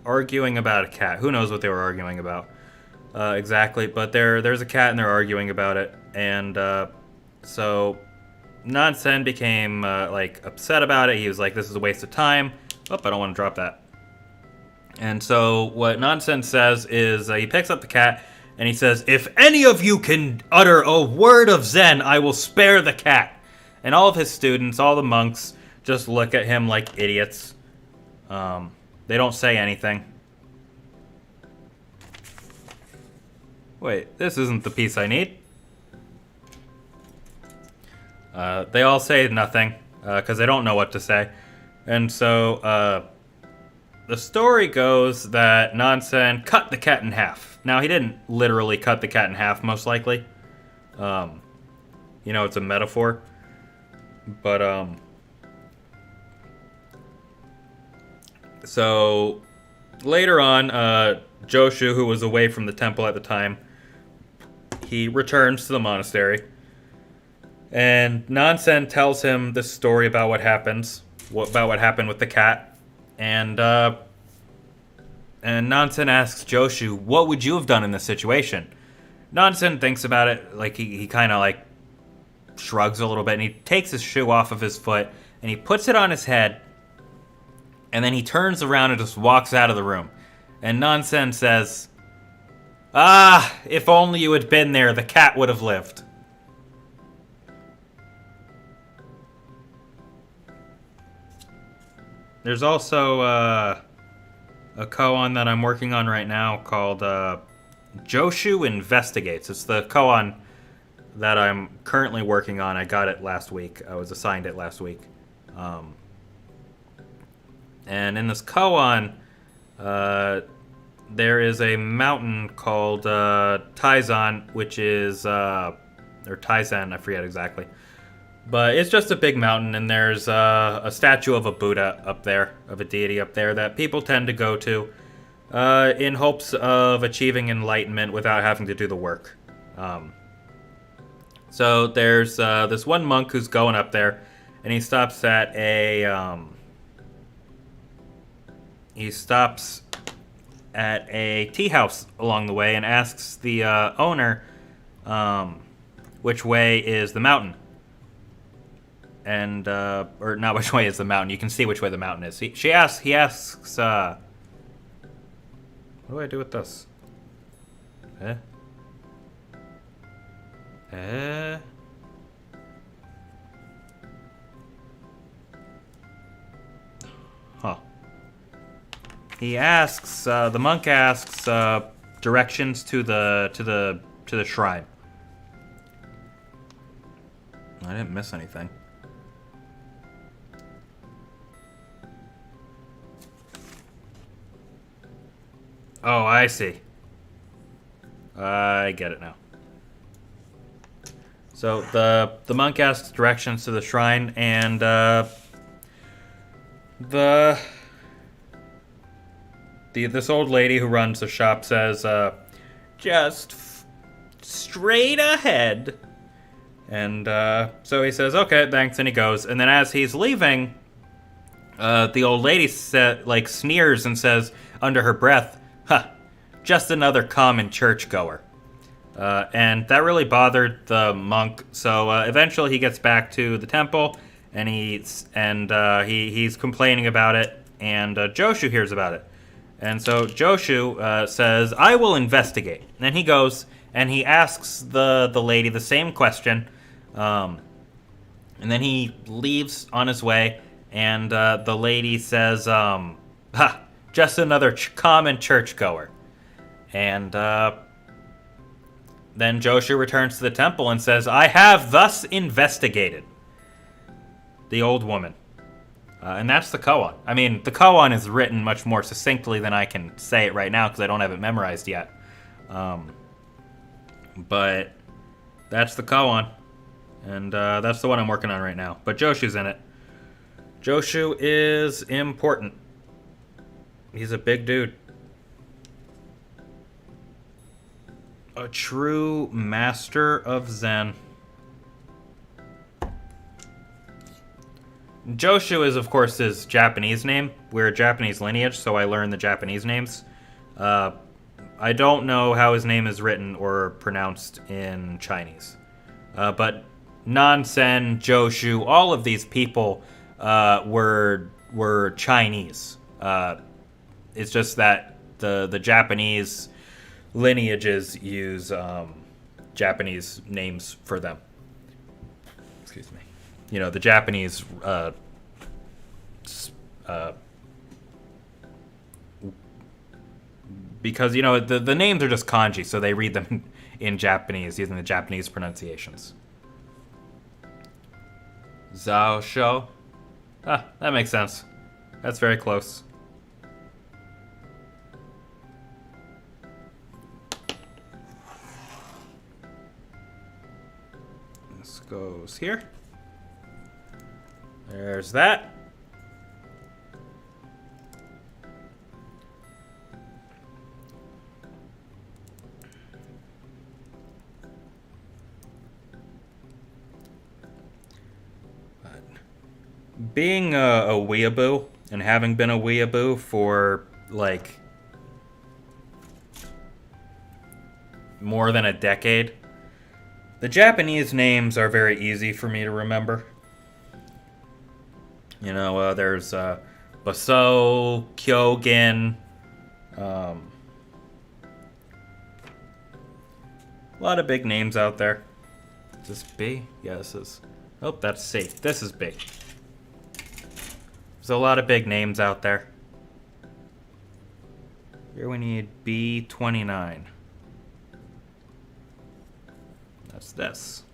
arguing about a cat. Who knows what they were arguing about exactly, but there's a cat and they're arguing about it. And so Nansen became upset about it. He was like, this is a waste of time. Oh, I don't want to drop that. And so what Nansen says is he picks up the cat and he says, if any of you can utter a word of Zen, I will spare the cat. And all of his students, all the monks, just look at him like idiots. They don't say anything. Wait, this isn't the piece I need. They all say nothing, because they don't know what to say. And so, the story goes that Nansen cut the cat in half. Now, he didn't literally cut the cat in half, most likely. It's a metaphor. But, so, later on, Joshu, who was away from the temple at the time, he returns to the monastery. And Nansen tells him this story about what happened with the cat. And Nansen asks Joshu, what would you have done in this situation? Nansen thinks about it, like he kind of like shrugs a little bit, and he takes his shoe off of his foot, and he puts it on his head, and then he turns around and just walks out of the room. And Nansen says, if only you had been there, the cat would have lived. There's also a koan that I'm working on right now called Joshu Investigates. It's the koan that I'm currently working on. I got it last week. I was assigned it last week. And in this koan, there is a mountain called Taizan, which is, or Taizen, I forget exactly. But it's just a big mountain, and there's a statue of a Buddha up there, of a deity up there, that people tend to go to in hopes of achieving enlightenment without having to do the work. So there's this one monk who's going up there, and he stops at a tea house along the way and asks the owner which way is the mountain. And, or not which way is the mountain. You can see which way the mountain is. He asks, what do I do with this? Huh. He asks, the monk asks, directions to the shrine. I didn't miss anything. Oh, I see. I get it now. So the monk asks directions to the shrine, and this old lady who runs the shop says, just straight ahead. And so he says, okay, thanks, and he goes. And then as he's leaving, the old lady sneers and says under her breath, just another common churchgoer. And that really bothered the monk. So eventually he gets back to the temple, and he's complaining about it. And Joshu hears about it. And so Joshu says, I will investigate. And he goes and he asks the lady the same question. And then he leaves on his way. And the lady says, just another common churchgoer. And then Joshu returns to the temple and says, I have thus investigated the old woman. And that's the koan. I mean, the koan is written much more succinctly than I can say it right now because I don't have it memorized yet. But that's the koan. And that's the one I'm working on right now. But Joshu's in it. Joshu is important. He's a big dude. A true master of Zen. Joshu is, of course, his Japanese name. We're a Japanese lineage, so I learned the Japanese names. I don't know how his name is written or pronounced in Chinese. But Nansen, Joshu, all of these people were Chinese. It's just that the Japanese lineages use Japanese names for them. Excuse me. You know, the Japanese because, you know, the names are just kanji, so they read them in Japanese using the Japanese pronunciations. Zhao Shou. Ah, that makes sense. That's very close. This goes here. There's that. Being a weeaboo and having been a weeaboo for like more than a decade, the Japanese names are very easy for me to remember. You know, there's Basou, Kyogin, a lot of big names out there. Is this B? Yeah, this is. Oh, that's C. This is B. There's a lot of big names out there. Here we need B29. That's this.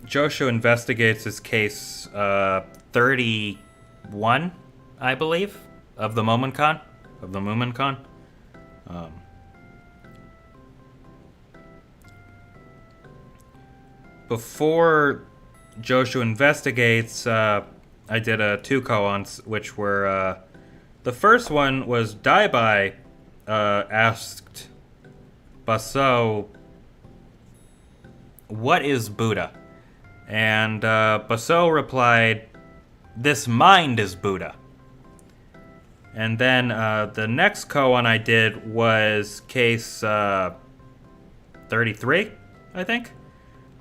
Joshu investigates his case 31, I believe, of the Momencon. Before Joshu investigates, I did 2 koans, which were the first one was Daibai asked Basou, "What is Buddha?" And Basou replied, "This mind is Buddha." And then the next koan I did was case 33, I think.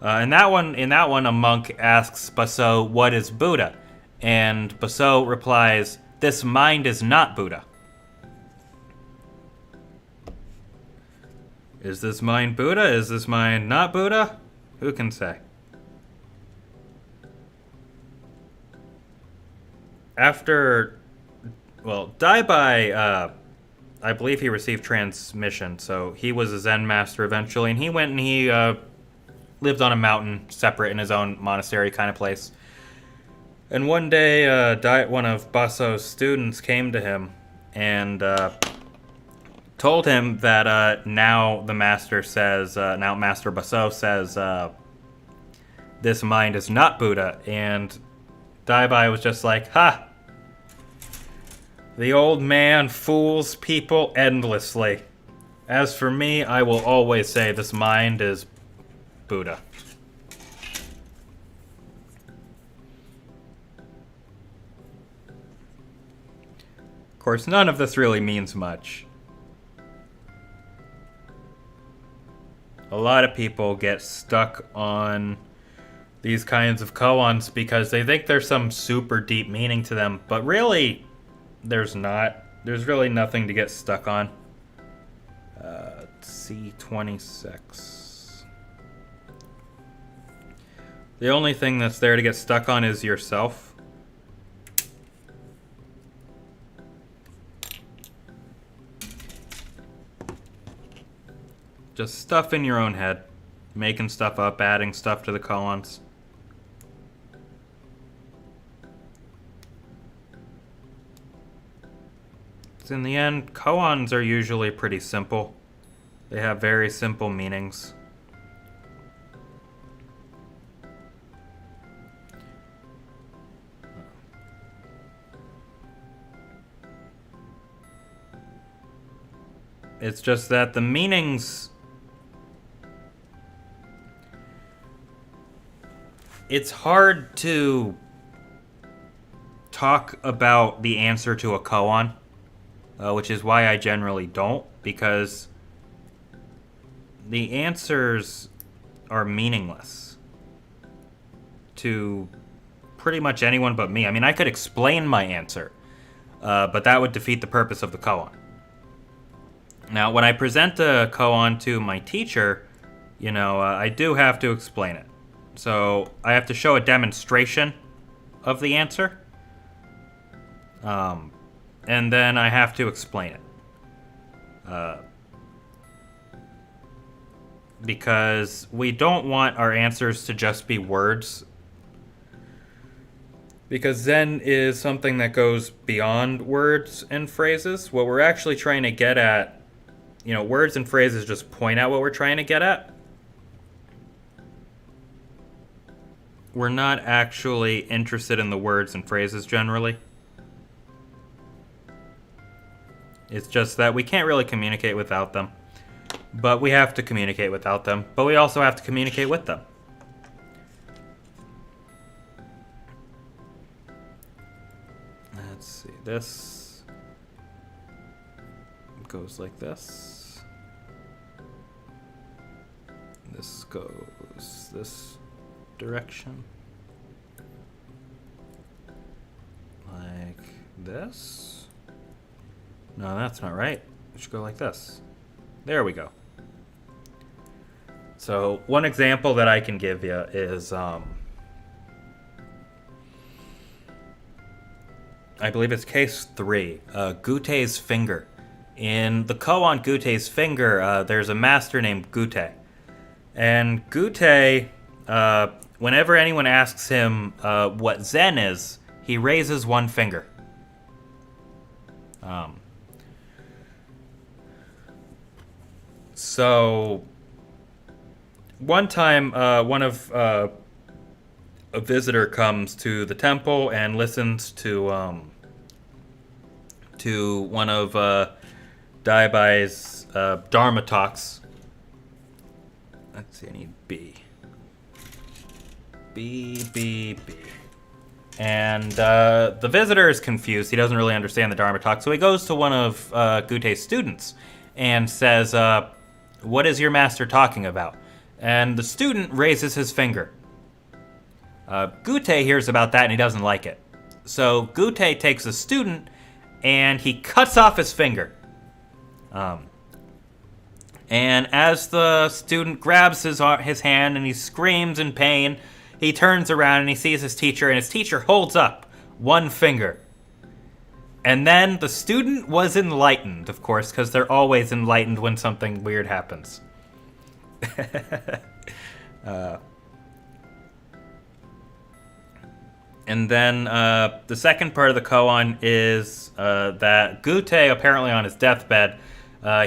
In that one, a monk asks Basou, "What is Buddha?" And Basou replies, "This mind is not Buddha." Is this mind Buddha? Is this mind not Buddha? Who can say? After, well, Daibai, I believe he received transmission, so he was a Zen master eventually, and he went and he lived on a mountain, separate in his own monastery kind of place. And one day, one of Basou's students came to him and told him that now the master says, now Master Basou says, this mind is not Buddha, and Daibai was just like, "Ha! The old man fools people endlessly. As for me, I will always say this mind is Buddha." Of course, none of this really means much. A lot of people get stuck on these kinds of koans because they think there's some super deep meaning to them, but really, there's not. There's really nothing to get stuck on. C26. The only thing that's there to get stuck on is yourself. Just stuff in your own head. Making stuff up, adding stuff to the koans. In the end, koans are usually pretty simple. They have very simple meanings. It's just that the meanings... It's hard to talk about the answer to a koan, which is why I generally don't, because the answers are meaningless to pretty much anyone but me. I mean, I could explain my answer, but that would defeat the purpose of the koan. Now, when I present a koan to my teacher, I do have to explain it. So I have to show a demonstration of the answer, and then I have to explain it. Because we don't want our answers to just be words. Because Zen is something that goes beyond words and phrases. What we're actually trying to get at, words and phrases just point out what we're trying to get at. We're not actually interested in the words and phrases generally. It's just that we can't really communicate without them. But we have to communicate without them. But we also have to communicate with them. Let's see. This goes like this. This goes this direction. Like this. No, that's not right. It should go like this. There we go. So one example that I can give you is, I believe it's case 3, Gute's finger. In the koan Gute's finger, there's a master named Gute. And Gute, whenever anyone asks him what Zen is, he raises one finger. So, one time, a visitor comes to the temple and listens to one of Daibai's Dharma talks. Let's see, I need B. B. And the visitor is confused. He doesn't really understand the Dharma talk, so he goes to one of Gute's students and says, what is your master talking about? And the student raises his finger. Gute hears about that and he doesn't like it. So Gute takes the student and he cuts off his finger. And as the student grabs his hand and he screams in pain, he turns around and he sees his teacher, and his teacher holds up one finger. And then the student was enlightened, of course, because they're always enlightened when something weird happens. And then the second part of the koan is that Gute, apparently on his deathbed,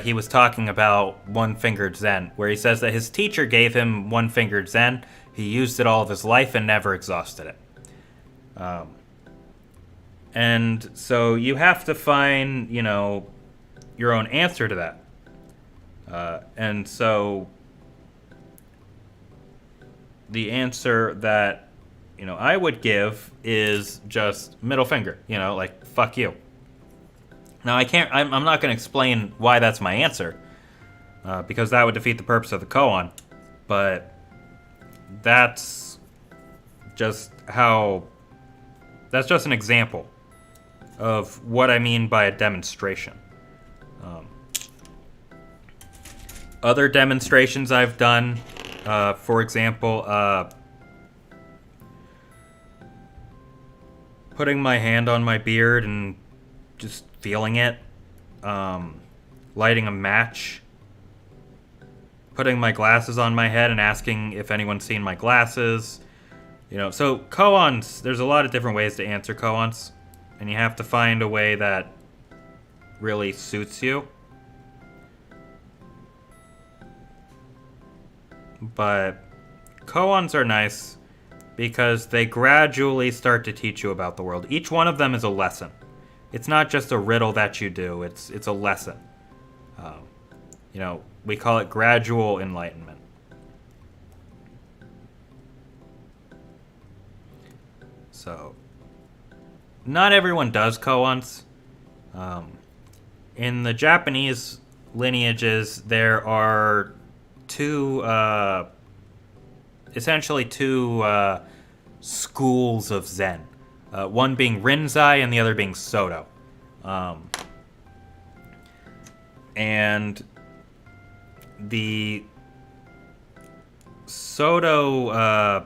he was talking about one-fingered Zen, where he says that his teacher gave him one-fingered Zen. He used it all of his life and never exhausted it. And so you have to find, your own answer to that. And so the answer that, I would give is just middle finger, like, fuck you. Now, I'm not going to explain why that's my answer, because that would defeat the purpose of the koan, but that's just an example of what I mean by a demonstration. Other demonstrations I've done, for example, putting my hand on my beard and just feeling it, lighting a match, putting my glasses on my head and asking if anyone's seen my glasses. So koans, there's a lot of different ways to answer koans, and you have to find a way that really suits you. But koans are nice because they gradually start to teach you about the world. Each one of them is a lesson. It's not just a riddle that you do, it's a lesson. You know, we call it gradual enlightenment. So, not everyone does koans. In the Japanese lineages, there are essentially two schools of Zen. One being Rinzai and the other being Soto. And the Soto,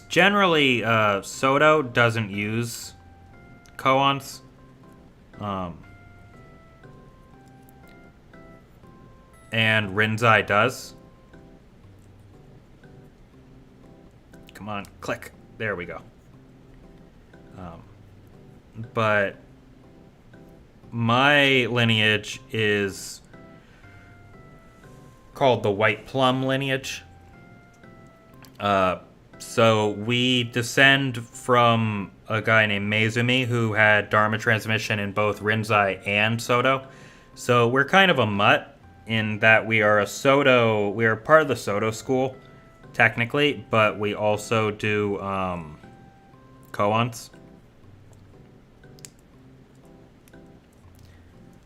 generally Soto doesn't use koans. And Rinzai does. Come on, click. There we go. But my lineage is called the White Plum lineage. So we descend from a guy named Meizumi who had Dharma transmission in both Rinzai and Soto. So we're kind of a mutt in that we are part of the Soto school, technically, but we also do koans.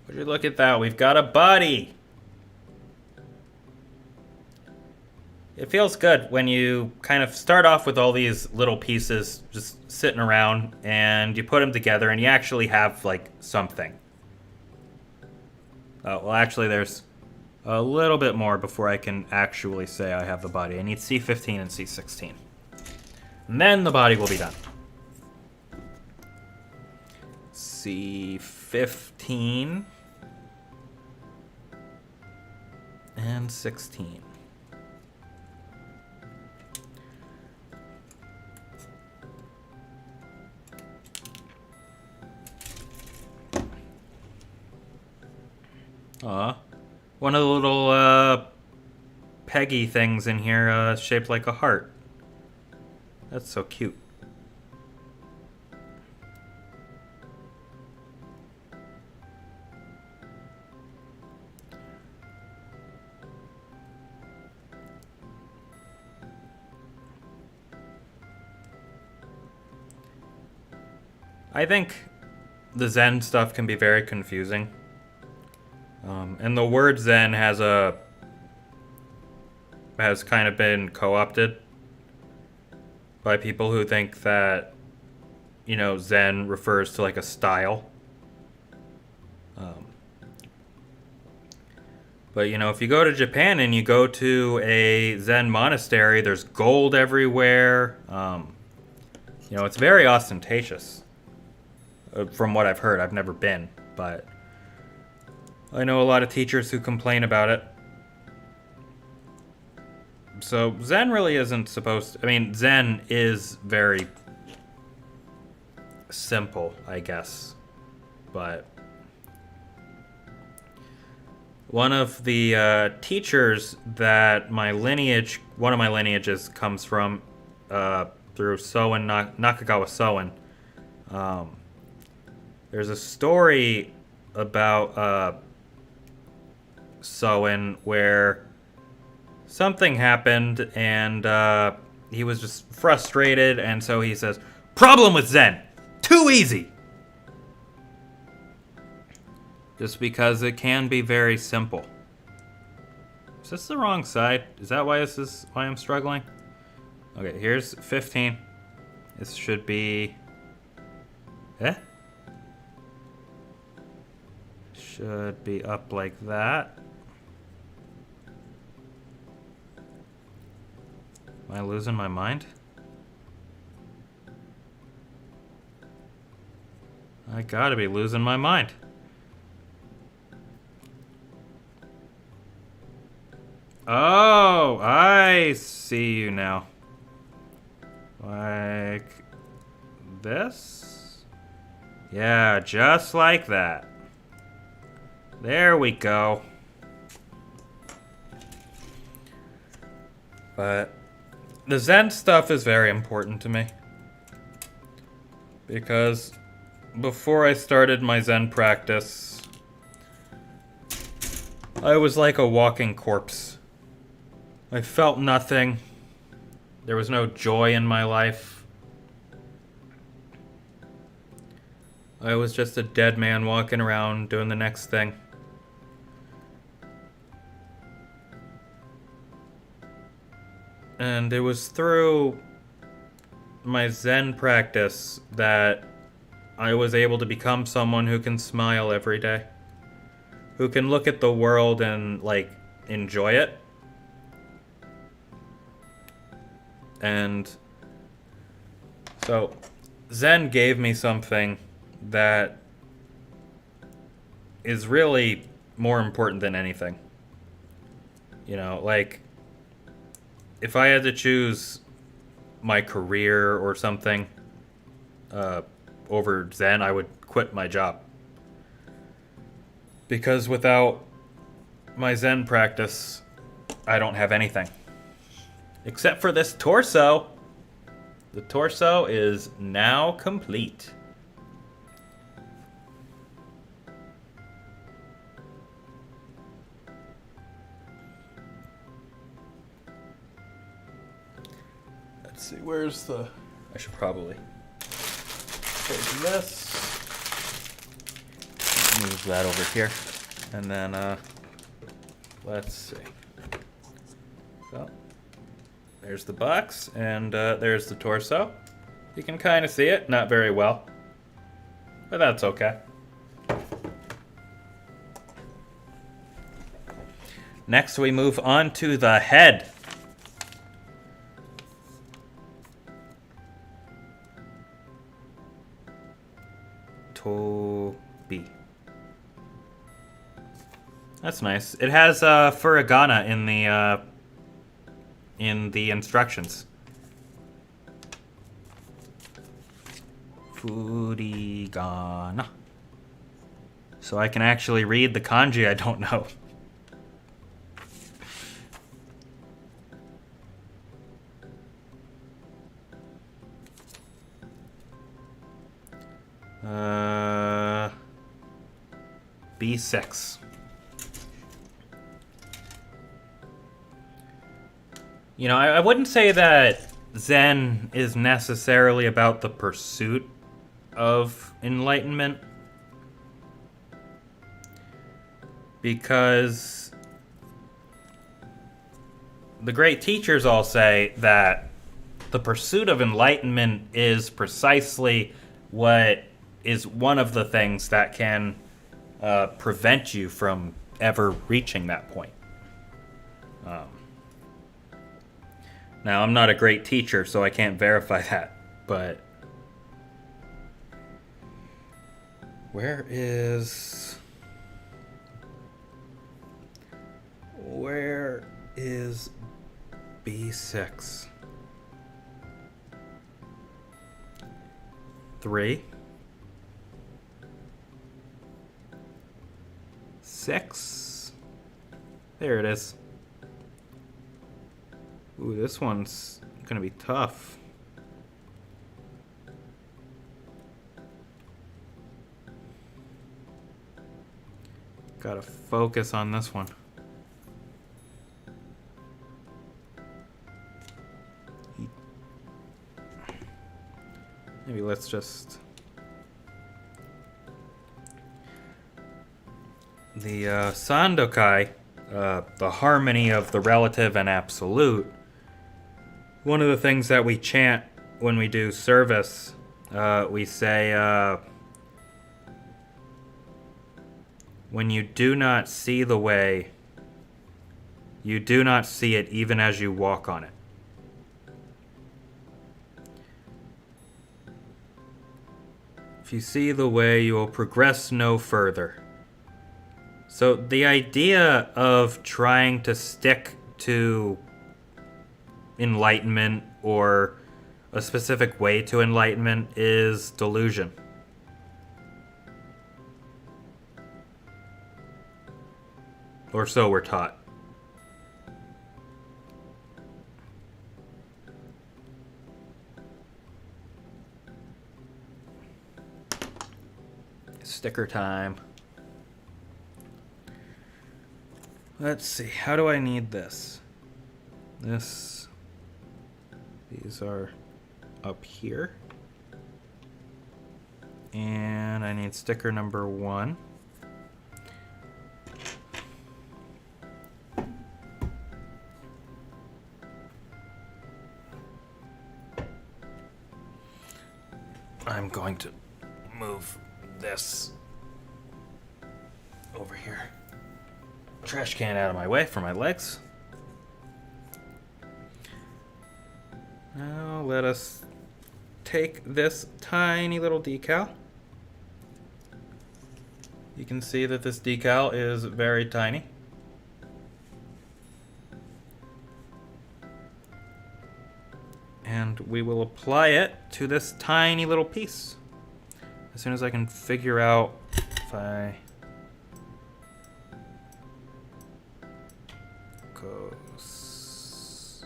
Would you look at that? We've got a body! It feels good when you kind of start off with all these little pieces just sitting around and you put them together and you actually have, like, something. Well, actually, there's a little bit more before I can actually say I have the body. I need C15 and C16. And then the body will be done. C15 and 16. One of the little peggy things in here shaped like a heart. That's so cute. I think the Zen stuff can be very confusing. And the word Zen has kind of been co-opted by people who think that, you know, Zen refers to like a style. But, you know, if you go to Japan and you go to a Zen monastery, there's gold everywhere. You know, it's very ostentatious. From what I've heard, I've never been, but I know a lot of teachers who complain about it. So Zen really isn't supposed to... I mean, Zen is very simple, I guess. But one of the teachers that one of my lineages comes from, through Nakagawa Soen, there's a story about Soen where something happened and he was just frustrated, and so he says, "Problem with Zen, too easy." Just because it can be very simple. Is this the wrong side? Is that why I'm struggling? Okay, here's 15. This should be... Should be up like that. Am I losing my mind? I gotta be losing my mind. Oh, I see you now. Like this? Yeah, just like that. There we go. But the Zen stuff is very important to me. Because before I started my Zen practice, I was like a walking corpse. I felt nothing. There was no joy in my life. I was just a dead man walking around doing the next thing. And it was through my Zen practice that I was able to become someone who can smile every day. Who can look at the world and, like, enjoy it. And so Zen gave me something that is really more important than anything. You know, like, if I had to choose my career or something over Zen, I would quit my job. Because without my Zen practice, I don't have anything. Except for this torso. The torso is now complete. Let's see, where's the... I should probably take this. Move that over here. And then, let's see. So, there's the box, and there's the torso. You can kind of see it, not very well. But that's okay. Next, we move on to the head. Tobi. That's nice. It has furigana in the instructions. Furigana. So I can actually read the kanji I don't know. B6. You know, I wouldn't say that Zen is necessarily about the pursuit of enlightenment, because the great teachers all say that the pursuit of enlightenment is precisely what is one of the things that can prevent you from ever reaching that point. Now, I'm not a great teacher, so I can't verify that, but where is B6? 3, 6. There it is. Ooh, this one's gonna be tough. Gotta focus on this one. Maybe let's just... The Sandokai, the harmony of the relative and absolute, one of the things that we chant when we do service, we say, when you do not see the way, you do not see it even as you walk on it. If you see the way, you will progress no further. So the idea of trying to stick to enlightenment or a specific way to enlightenment is delusion. Or so we're taught. Sticker time. Let's see. How do I need this? These are up here. And I need sticker number 1. I'm going to move this over here. Trash can out of my way for my legs. Now let us take this tiny little decal. You can see that this decal is very tiny. And we will apply it to this tiny little piece. As soon as I can figure out if I goes.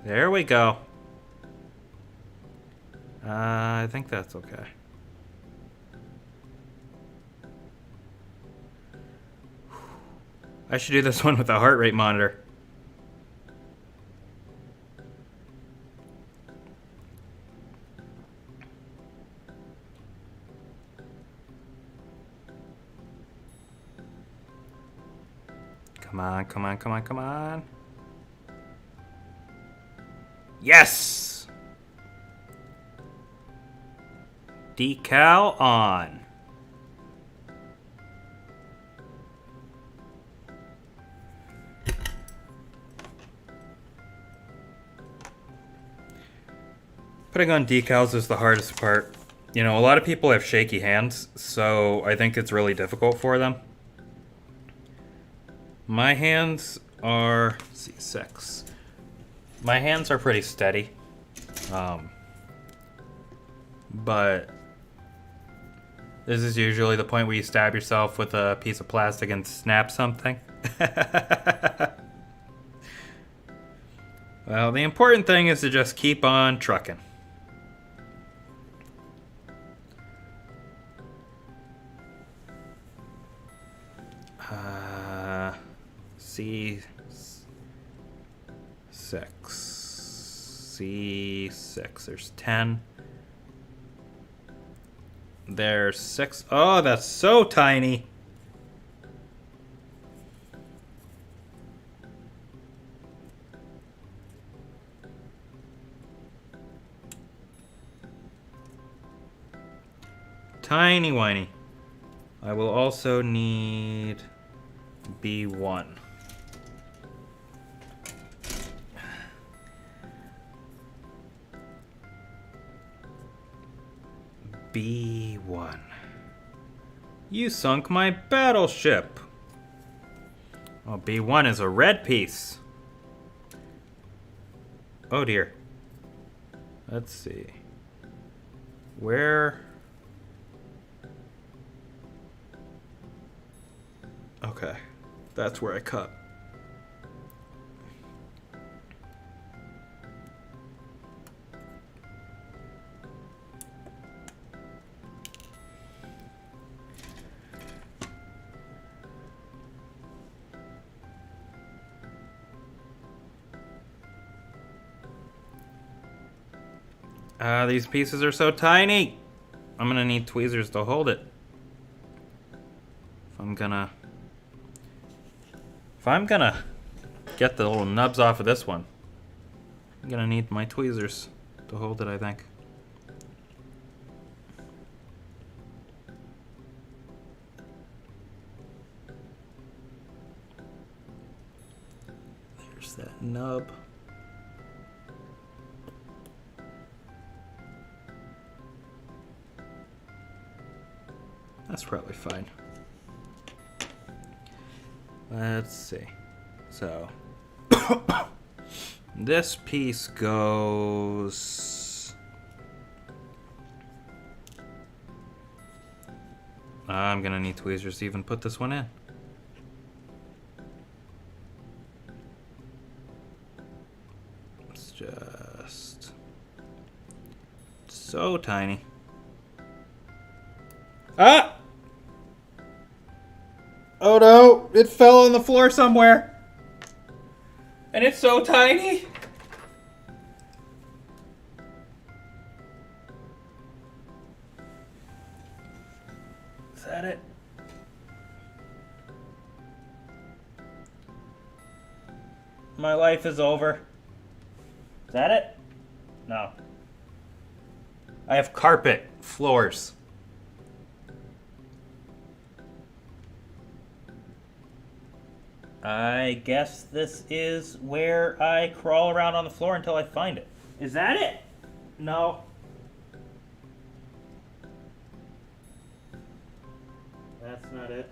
There we go. I think that's okay. I should do this one with a heart rate monitor. Come on, come on, come on, come on. Yes! Decal on. Putting on decals is the hardest part. You know, a lot of people have shaky hands, so I think it's really difficult for them. My hands are, let's see, 6. My hands are pretty steady. But this is usually the point where you stab yourself with a piece of plastic and snap something. Well, the important thing is to just keep on trucking. C6. There's 10. There's 6. Oh, that's so tiny. Tiny whiny. I will also need B1. B1. You sunk my battleship. Oh, B1 is a red piece. Oh dear. Let's see. Where? Okay. That's where I cut. These pieces are so tiny. I'm gonna need tweezers to hold it. If I'm gonna get the little nubs off of this one, I'm gonna need my tweezers to hold it, I think. There's that nub. That's probably fine. Let's see. So this piece goes. I'm gonna need tweezers to even put this one in. It's just so tiny. Ah! Oh no, it fell on the floor somewhere. And it's so tiny. Is that it? My life is over. Is that it? No. I have carpet floors. I guess this is where I crawl around on the floor until I find it. Is that it? No. That's not it.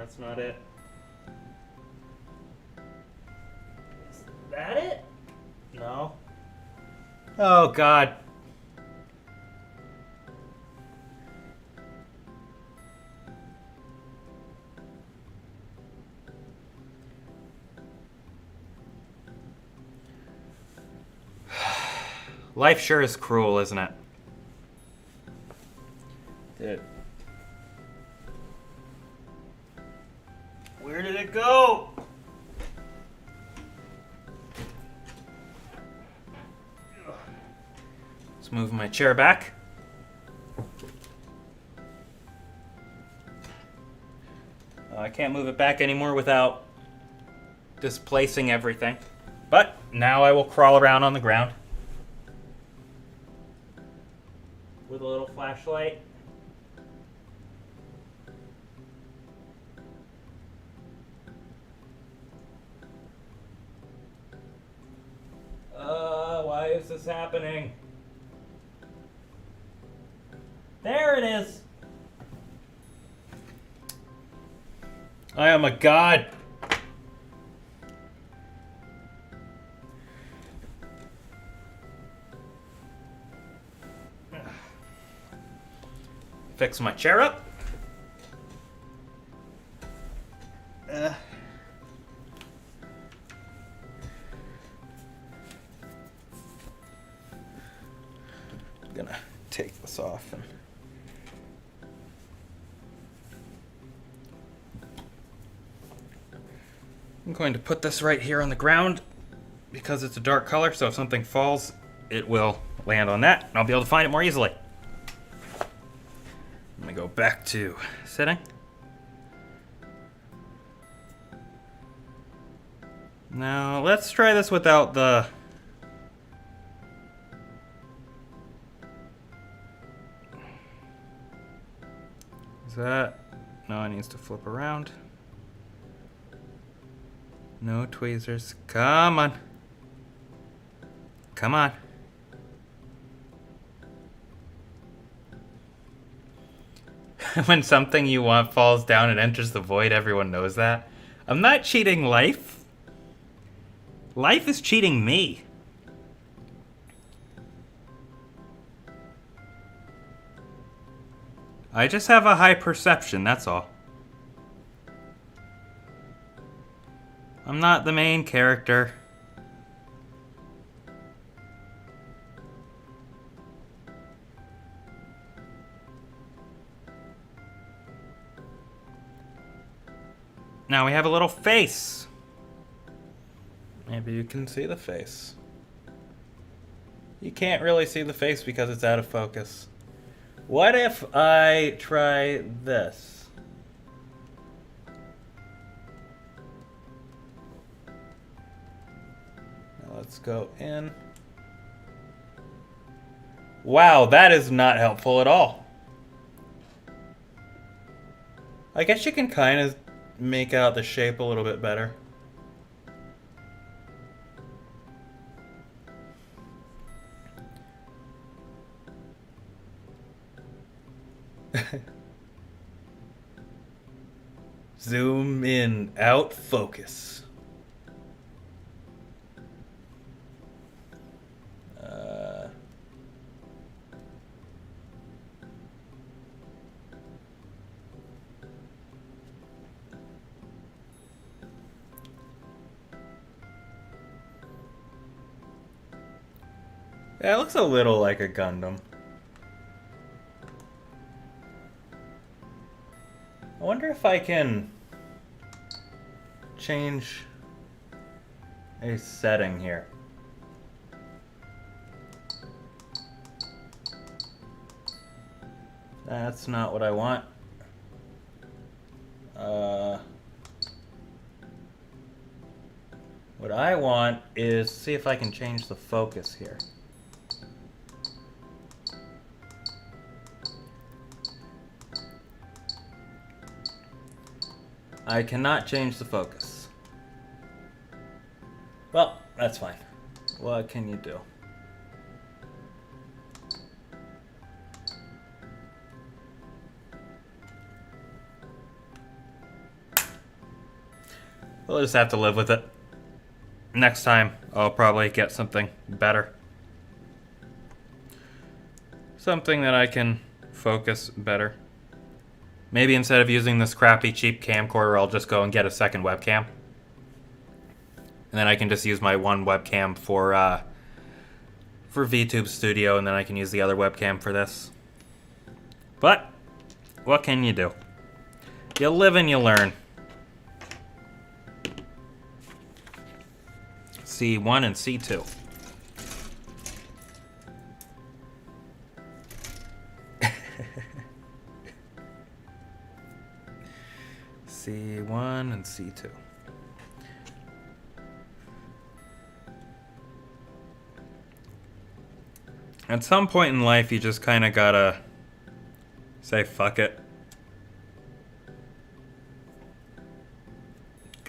That's not it. Is that it? No. Oh, God. Life sure is cruel, isn't it? Dude. Where did it go? Let's move my chair back. I can't move it back anymore without displacing everything. But now I will crawl around on the ground with a little flashlight. Why is this happening? There it is. I am a god. Fix my chair up. I'm gonna take this off and I'm going to put this right here on the ground because it's a dark color, so if something falls, it will land on that and I'll be able to find it more easily. I'm gonna go back to sitting. Now let's try this without the Is that? No, it needs to flip around. No tweezers. Come on. Come on. When something you want falls down and enters the void, everyone knows that. I'm not cheating life. Life is cheating me. I just have a high perception, that's all. I'm not the main character. Now we have a little face. Maybe you can see the face. You can't really see the face because it's out of focus. What if I try this? Now let's go in. Wow, that is not helpful at all. I guess you can kind of make out the shape a little bit better. Zoom in, out, focus. Yeah, it looks a little like a Gundam. I wonder if I can change a setting here. That's not what I want. What I want is see if I can change the focus here. I cannot change the focus. Well, that's fine. What can you do? We'll just have to live with it. Next time, I'll probably get something better. Something that I can focus better. Maybe instead of using this crappy cheap camcorder, I'll just go and get a second webcam. And then I can just use my one webcam for VTube Studio, and then I can use the other webcam for this. But, what can you do? You live and you learn. C1 and C2. C1 and C2. At some point in life, you just kind of gotta say fuck it.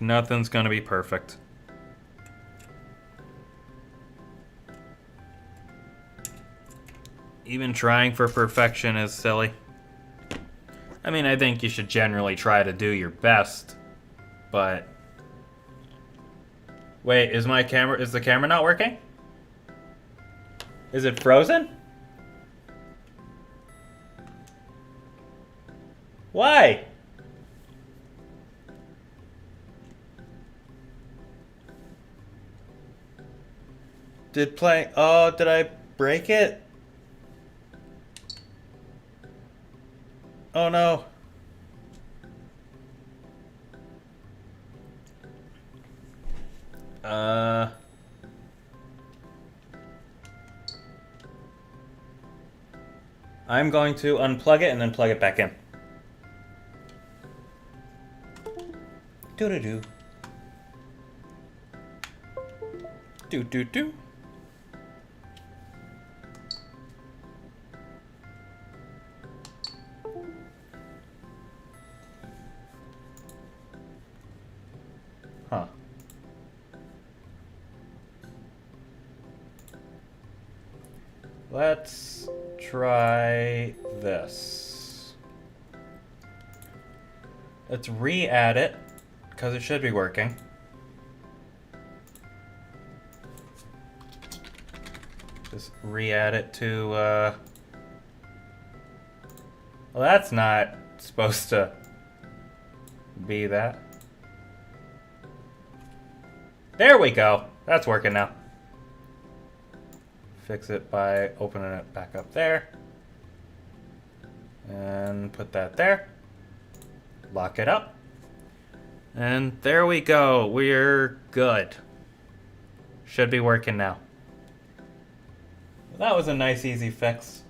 Nothing's gonna be perfect. Even trying for perfection is silly. I mean, I think you should generally try to do your best, but... Wait, is the camera not working? Is it frozen? Why? Did I break it? Oh no. I'm going to unplug it and then plug it back in. Do-do-do. Do-do-do. Huh. Let's try this. Let's re-add it, because it should be working. Just re-add it to, well, that's not supposed to be that. There we go. That's working now. Fix it by opening it back up there. And put that there. Lock it up. And there we go. We're good. Should be working now. That was a nice, easy fix.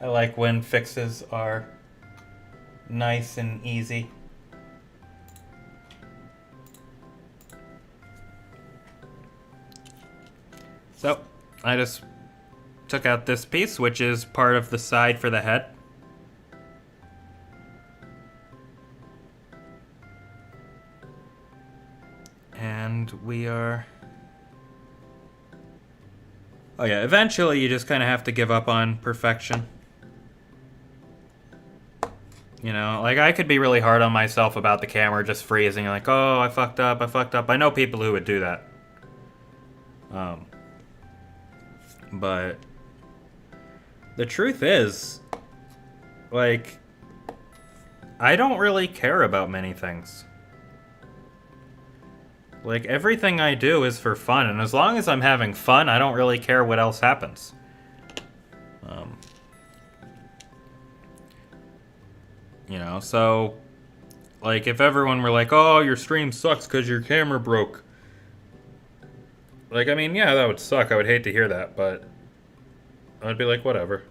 I like when fixes are nice and easy. So, I just took out this piece, which is part of the side for the head. And we are... Oh yeah, eventually you just kind of have to give up on perfection. You know, like I could be really hard on myself about the camera just freezing, like, oh, I fucked up, I fucked up. I know people who would do that. But the truth is, like, I don't really care about many things. Like, everything I do is for fun, and as long as I'm having fun, I don't really care what else happens. You know, so, like, if everyone were like, oh, your stream sucks because your camera broke. Like, I mean, yeah, that would suck. I would hate to hear that, but I'd be like, whatever.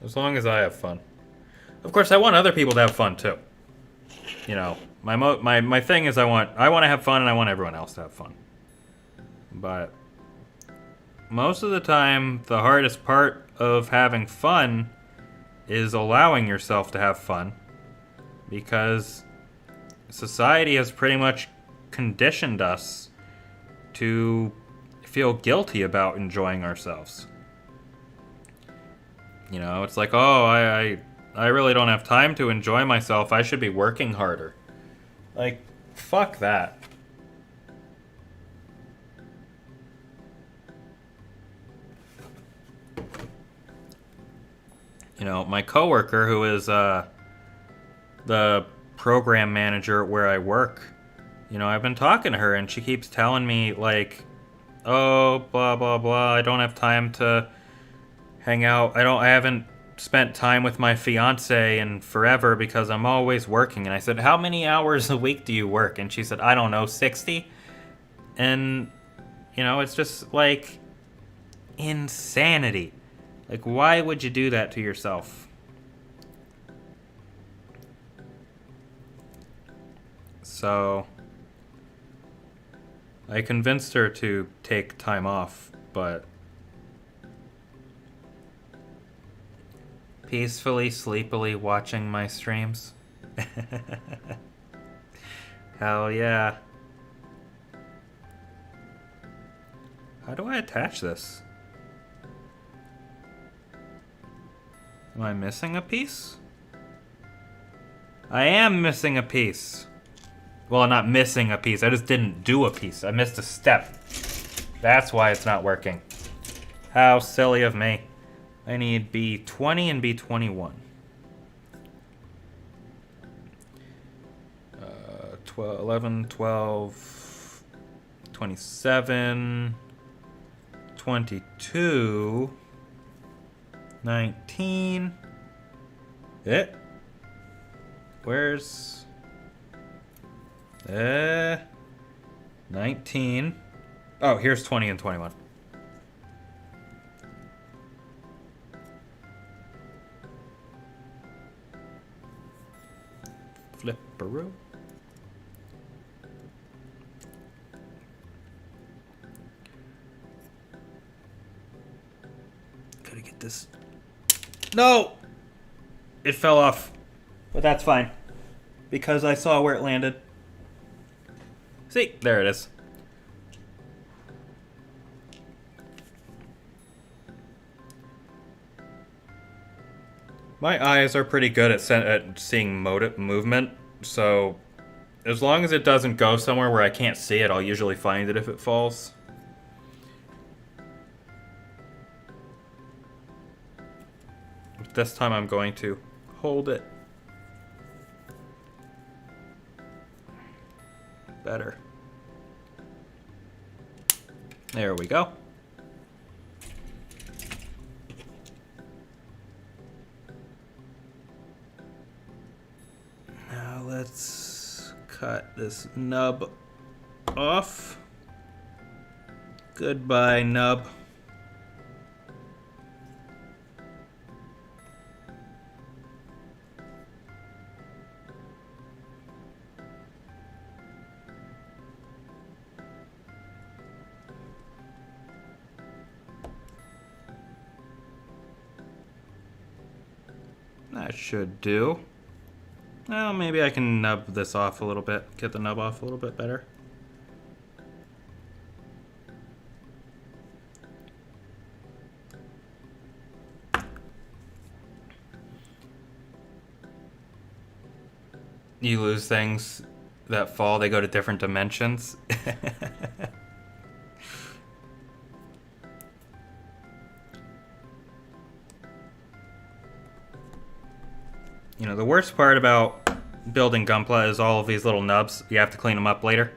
As long as I have fun. Of course, I want other people to have fun, too. You know, my thing is I want to have fun and I want everyone else to have fun. But most of the time, the hardest part of having fun is allowing yourself to have fun. Because society has pretty much conditioned us to feel guilty about enjoying ourselves. You know, it's like, oh, I really don't have time to enjoy myself. I should be working harder. Like, fuck that. You know, my coworker, who is the program manager where I work, you know, I've been talking to her and she keeps telling me, like, oh, blah, blah, blah, I don't have time to hang out. I haven't spent time with my fiance in forever because I'm always working. And I said, how many hours a week do you work? And she said, I don't know, 60? And, you know, it's just, like, insanity. Like, why would you do that to yourself? So I convinced her to take time off, but peacefully, sleepily watching my streams. Hell yeah. How do I attach this? Am I missing a piece? I am missing a piece. Well, I'm not missing a piece. I just didn't do a piece. I missed a step. That's why it's not working. How silly of me. I need B20 and B21. 11, 12, 27, 22, 19. Where's... 19. Oh, here's 20 and 21. Flipperoo. Gotta get this. No! It fell off. But that's fine. Because I saw where it landed. See, there it is. My eyes are pretty good at seeing movement, so as long as it doesn't go somewhere where I can't see it, I'll usually find it if it falls. But this time I'm going to hold it. Better. There we go. Now let's cut this nub off. Goodbye, nub. That should do. Well, maybe I can nub this off a little bit. Get the nub off a little bit better. You lose things that fall, they go to different dimensions. You know, the worst part about building Gunpla is all of these little nubs. You have to clean them up later.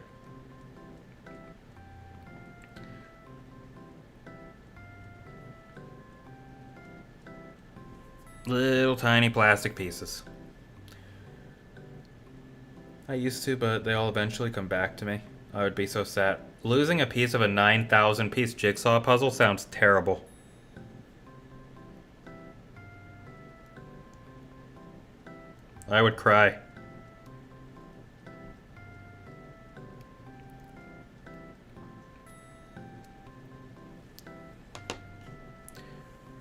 Little tiny plastic pieces. I used to, but they all eventually come back to me. I would be so sad. Losing a piece of a 9,000 piece jigsaw puzzle sounds terrible. I would cry.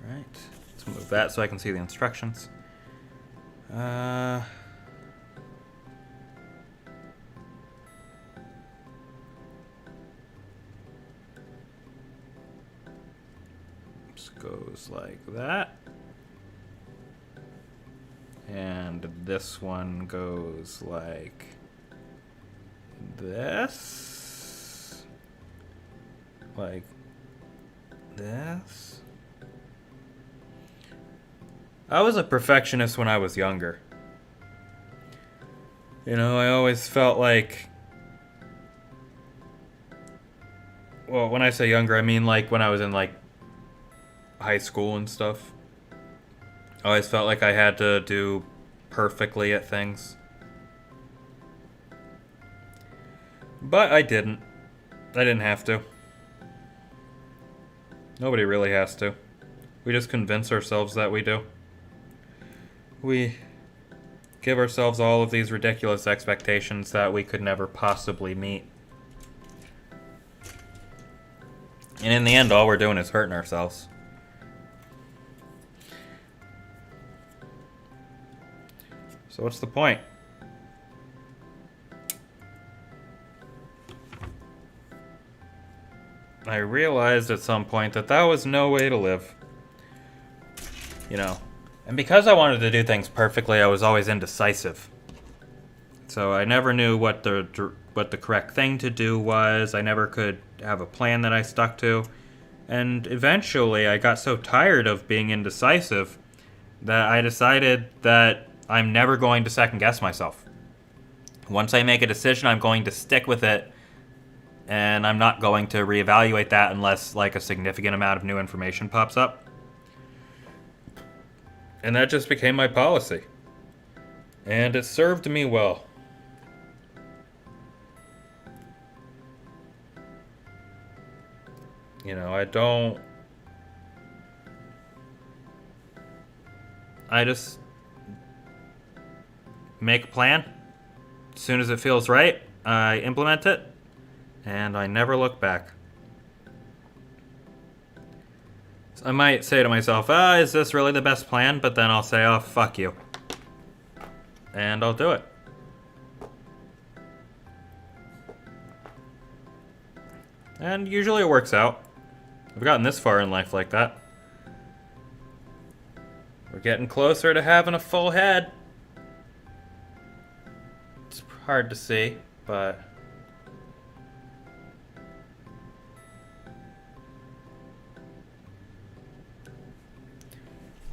Right. Let's move that so I can see the instructions. This goes like that. And this one goes like this. Like this. I was a perfectionist when I was younger. You know, I always felt like... Well, when I say younger, I mean like when I was in like high school and stuff. I always felt like I had to do perfectly at things. But I didn't. I didn't have to. Nobody really has to. We just convince ourselves that we do. We give ourselves all of these ridiculous expectations that we could never possibly meet. And in the end, all we're doing is hurting ourselves. So what's the point? I realized at some point that that was no way to live. You know. And because I wanted to do things perfectly, I was always indecisive. So I never knew what the correct thing to do was. I never could have a plan that I stuck to. And eventually I got so tired of being indecisive that I decided that I'm never going to second guess myself. Once I make a decision, I'm going to stick with it, and I'm not going to reevaluate that unless like a significant amount of new information pops up. And that just became my policy. And it served me well. You know, I just make a plan. As soon as it feels right, I implement it, and I never look back. So I might say to myself, is this really the best plan? But then I'll say, oh, fuck you. And I'll do it. And usually it works out. I've gotten this far in life like that. We're getting closer to having a full head. It's hard to see, but...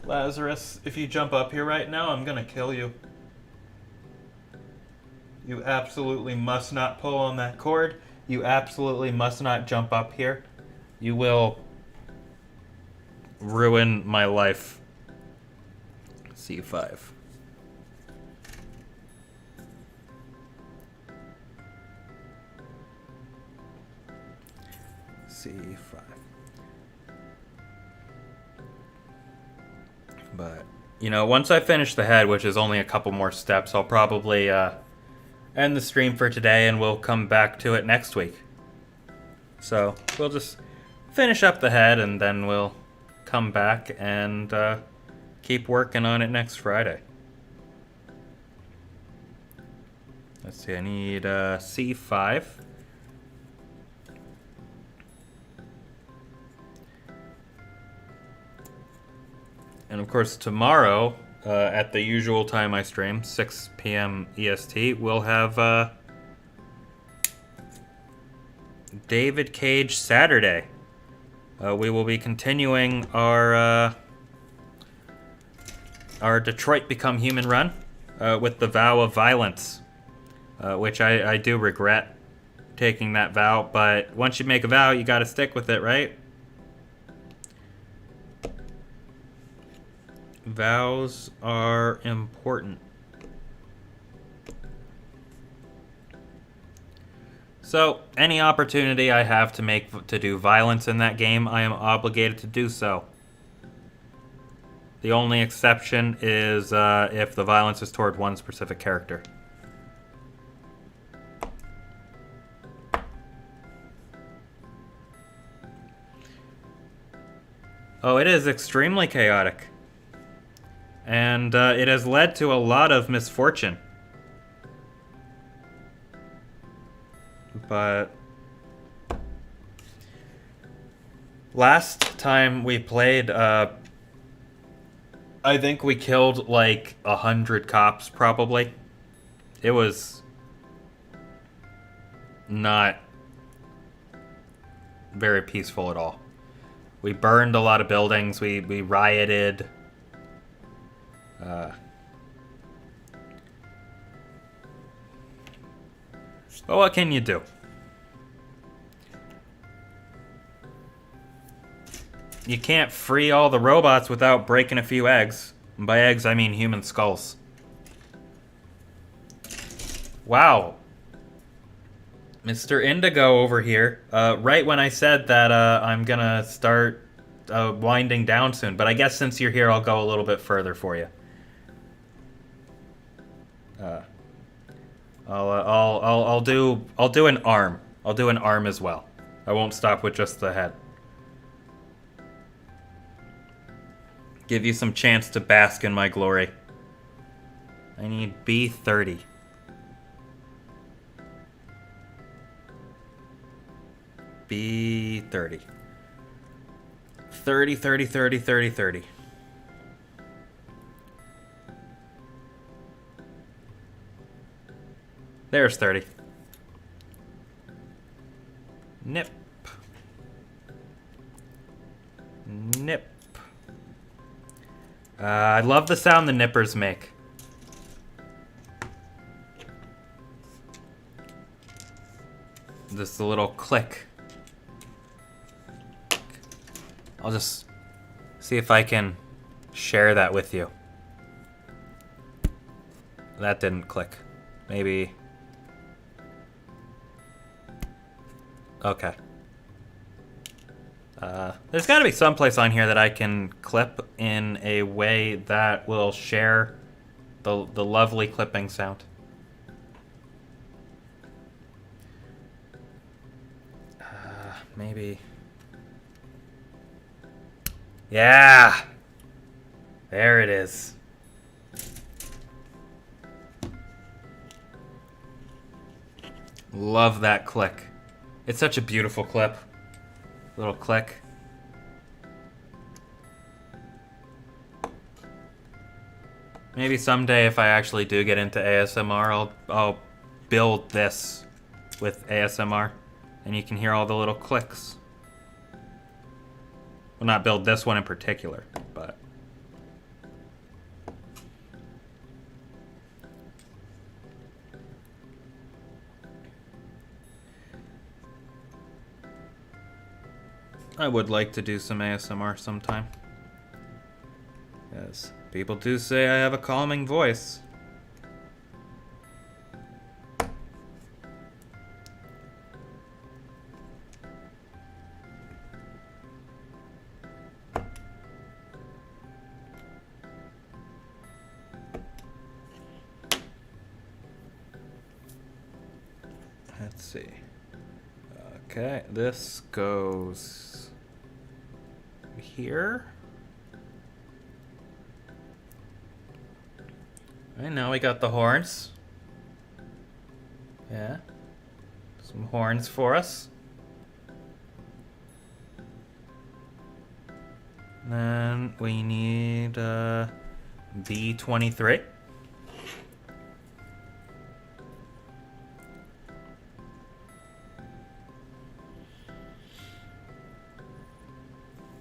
Lazarus, if you jump up here right now, I'm gonna kill you. You absolutely must not pull on that cord. You absolutely must not jump up here. You will ruin my life. C5. C5. But, you know, once I finish the head, which is only a couple more steps, I'll probably end the stream for today and we'll come back to it next week. So, we'll just finish up the head and then we'll come back and keep working on it next Friday. Let's see, I need C5. And of course, tomorrow, at the usual time I stream, 6 p.m. EST, we'll have David Cage Saturday. We will be continuing our Detroit Become Human run with the vow of violence, which I do regret taking that vow, but once you make a vow, you gotta stick with it, right? Vows are important. So, any opportunity I have to do violence in that game, I am obligated to do so. The only exception is if the violence is toward one specific character. Oh, it is extremely chaotic. And it has led to a lot of misfortune. But last time we played, I think we killed like 100 cops, probably. It was not very peaceful at all. We burned a lot of buildings. We rioted. But what can you do? You can't free all the robots without breaking a few eggs. And by eggs, I mean human skulls. Wow. Mr. Indigo over here. Right when I said that I'm gonna start winding down soon. But I guess since you're here, I'll go a little bit further for you. I'll do an arm. I'll do an arm as well. I won't stop with just the head. Give you some chance to bask in my glory. I need B30. B30. 30, 30, 30, 30, 30. There's 30. Nip. Nip. I love the sound the nippers make. Just a little click. I'll just see if I can share that with you. That didn't click. Maybe. Okay. There's got to be some place on here that I can clip in a way that will share the lovely clipping sound. Maybe. Yeah! There it is. Love that click. It's such a beautiful clip. Little click. Maybe someday if I actually do get into ASMR, I'll build this with ASMR. And you can hear all the little clicks. Well, not build this one in particular, but... I would like to do some ASMR sometime. Yes, people do say I have a calming voice. Let's see. Okay, this goes here. And now we got the horns. Yeah. Some horns for us. Then we need B23.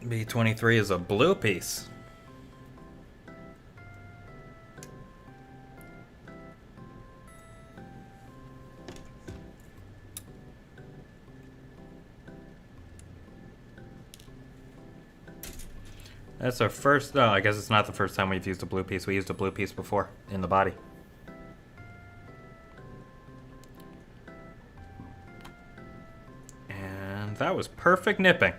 B23 is a blue piece. That's our first... Oh, I guess it's not the first time we've used a blue piece. We used a blue piece before in the body. And that was perfect nipping.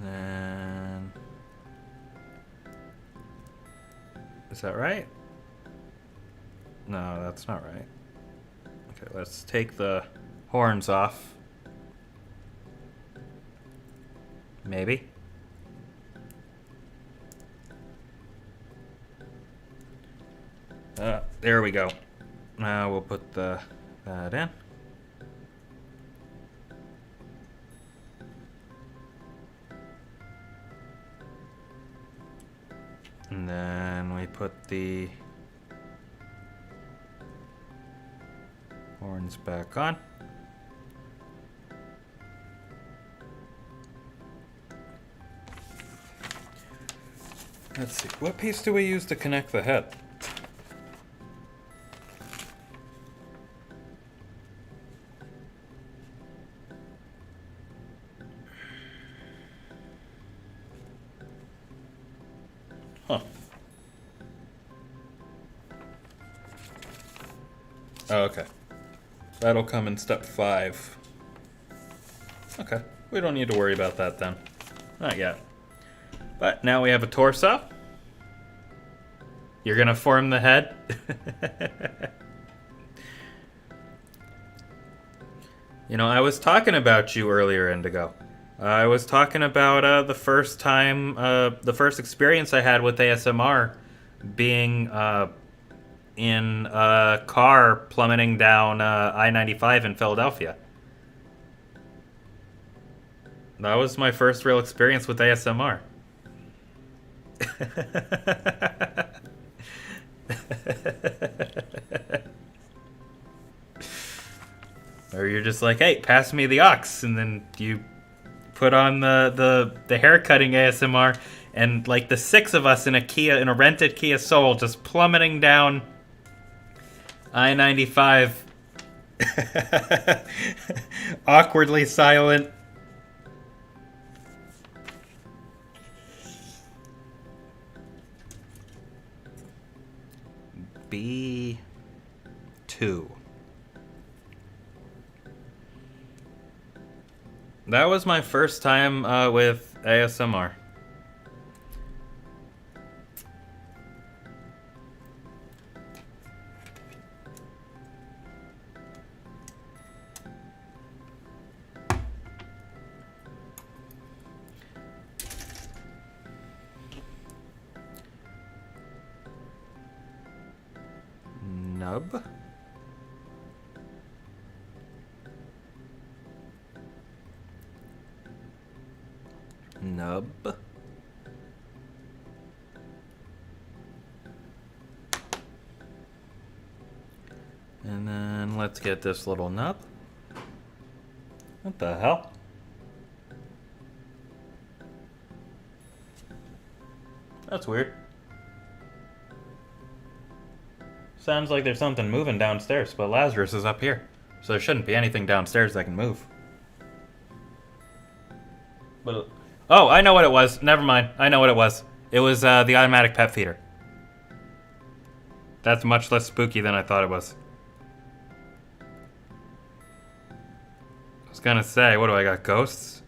And... Is that right? No, that's not right. Okay, let's take the horns off. Maybe. There we go. Now we'll put that in. And then we put the horns back on. Let's see, what piece do we use to connect the head? Huh. Oh, okay. That'll come in step 5. Okay, we don't need to worry about that then. Not yet. But now we have a torso. You're gonna form the head? You know, I was talking about you earlier, Indigo. I was talking about the first time, the first experience I had with ASMR being in a car plummeting down I-95 in Philadelphia. That was my first real experience with ASMR. Or you're just like, hey, pass me the aux, and then you put on the hair cutting ASMR, and like the 6 of us in a rented Kia Soul just plummeting down I-95, awkwardly silent. B2. That was my first time with ASMR. Nub. Nub. And then let's get this little nub. What the hell? That's weird. Sounds like there's something moving downstairs, but Lazarus is up here. So there shouldn't be anything downstairs that can move. But, oh, I know what it was. Never mind. I know what it was. It was the automatic pet feeder. That's much less spooky than I thought it was. I was gonna say, what do I got, ghosts?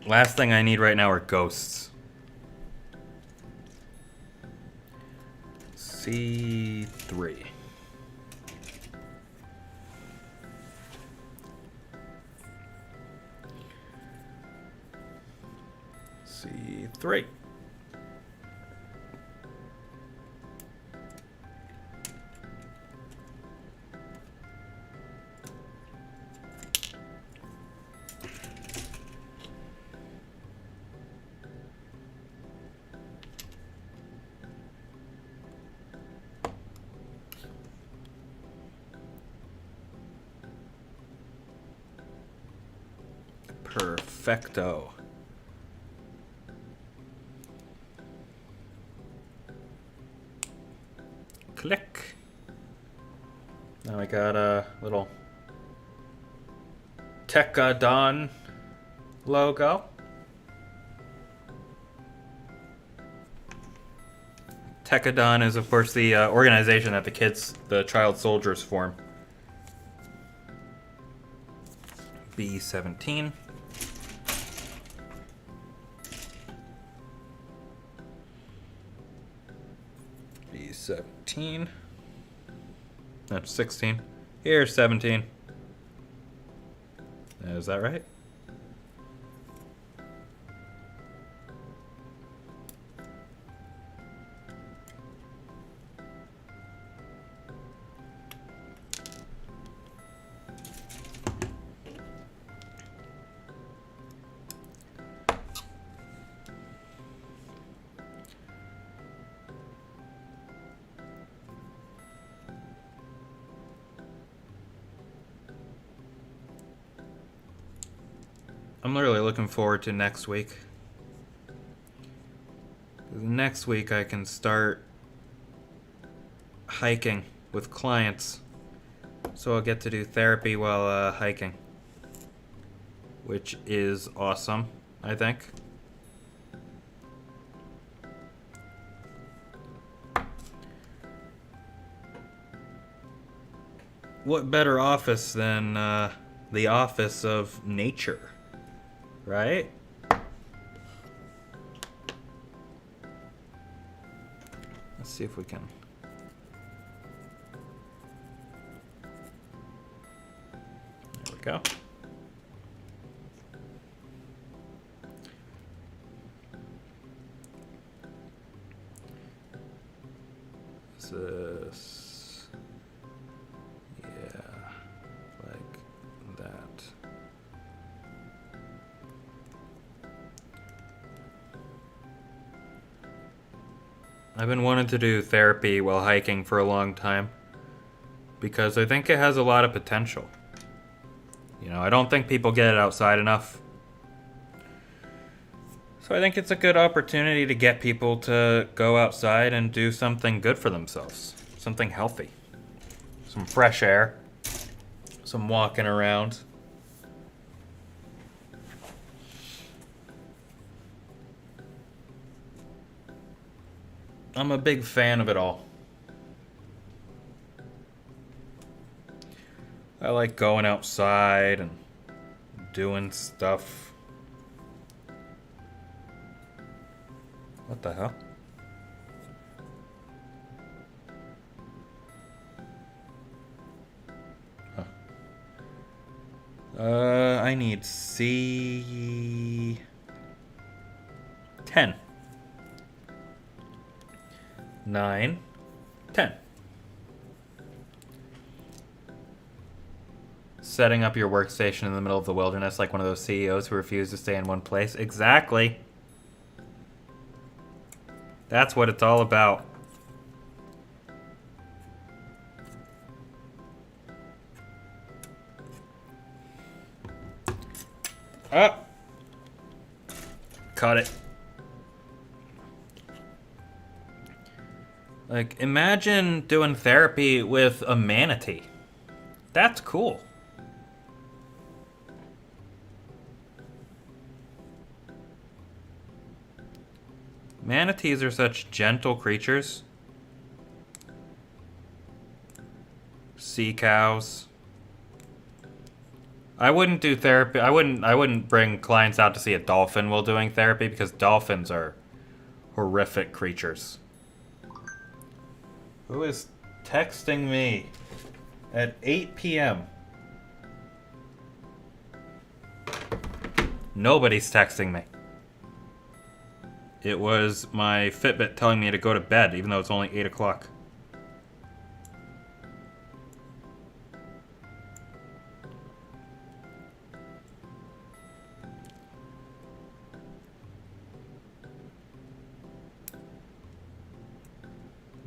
Last thing I need right now are ghosts. C3. C3. Perfecto. I got a little Tekadon logo. Tekadon is, of course, the organization that the child soldiers form. B17. B17. That's 16. Here's 17. Is that right? I'm really looking forward to next week. Next week I can start hiking with clients. So I'll get to do therapy while hiking. Which is awesome, I think. What better office than the office of nature? Right? Let's see if we can. There we go. This, yeah, like that. I've been wanting to do therapy while hiking for a long time because I think it has a lot of potential. You know, I don't think people get it outside enough. So I think it's a good opportunity to get people to go outside and do something good for themselves. Something healthy. Some fresh air. Some walking around. I'm a big fan of it all. I like going outside and doing stuff. What the hell? Huh. I need C10. 9, 10. Setting up your workstation in the middle of the wilderness like one of those CEOs who refuse to stay in one place. Exactly. That's what it's all about. Oh! Caught it. Like, imagine doing therapy with a manatee. That's cool. Manatees are such gentle creatures. Sea cows. I wouldn't do therapy. I wouldn't bring clients out to see a dolphin while doing therapy because dolphins are horrific creatures. Who is texting me at 8 p.m.? Nobody's texting me. It was my Fitbit telling me to go to bed, even though it's only 8 o'clock.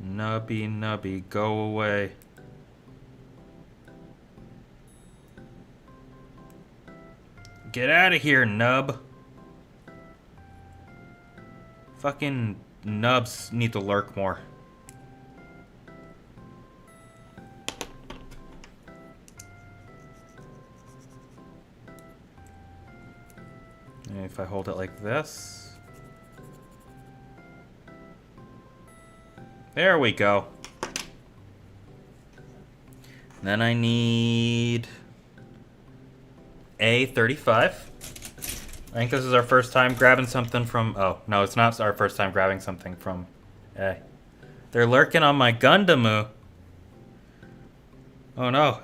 Nubby, nubby, go away. Get out of here, nub. Fucking nubs need to lurk more. And if I hold it like this. There we go. Then I need A35. I think this is our first time grabbing something from... Oh, no, it's not our first time grabbing something from A. They're lurking on my Gundam. Oh, no.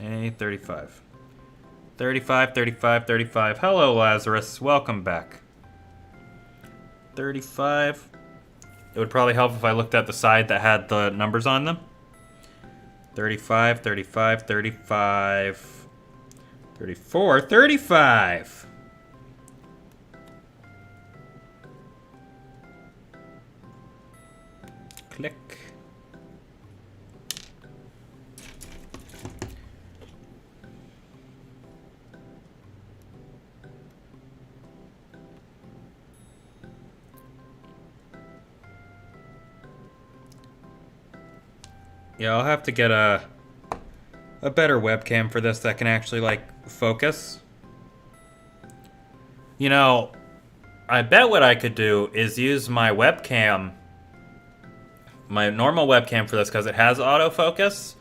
A35. 35, 35, 35. Hello, Lazarus. Welcome back. 35. It would probably help if I looked at the side that had the numbers on them. 35, 35, 35, 34, 35. Click. Yeah, I'll have to get a better webcam for this that can actually, like, focus. You know, I bet what I could do is use my webcam, my normal webcam for this because it has autofocus,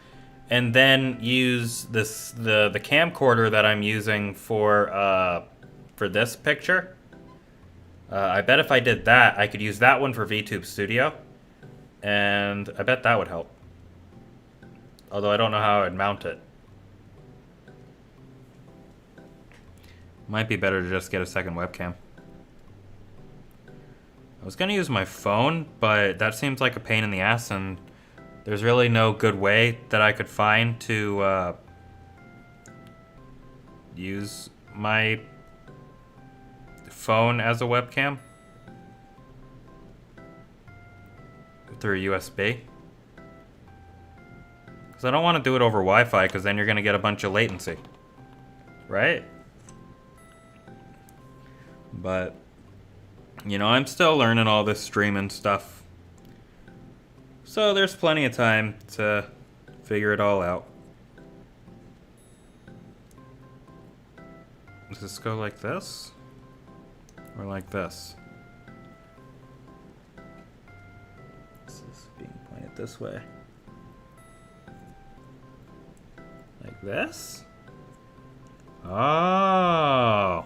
and then use this the camcorder that I'm using for this picture. I bet if I did that, I could use that one for VTube Studio, and I bet that would help. Although I don't know how I'd mount it. Might be better to just get a second webcam. I was gonna use my phone, but that seems like a pain in the ass, and there's really no good way that I could find to use my phone as a webcam through USB. Because I don't want to do it over Wi-Fi, because then you're going to get a bunch of latency. Right? But, you know, I'm still learning all this streaming stuff. So there's plenty of time to figure it all out. Does this go like this? Or like this? This is being pointed this way. Like this? Oh,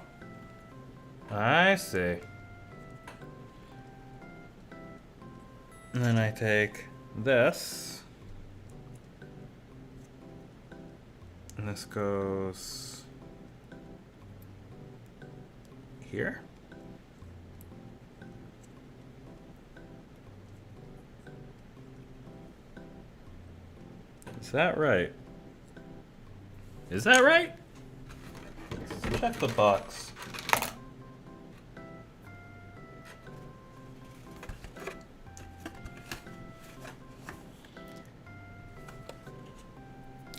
I see. And then I take this, and this goes here. Is that right? Is that right? Let's check the box.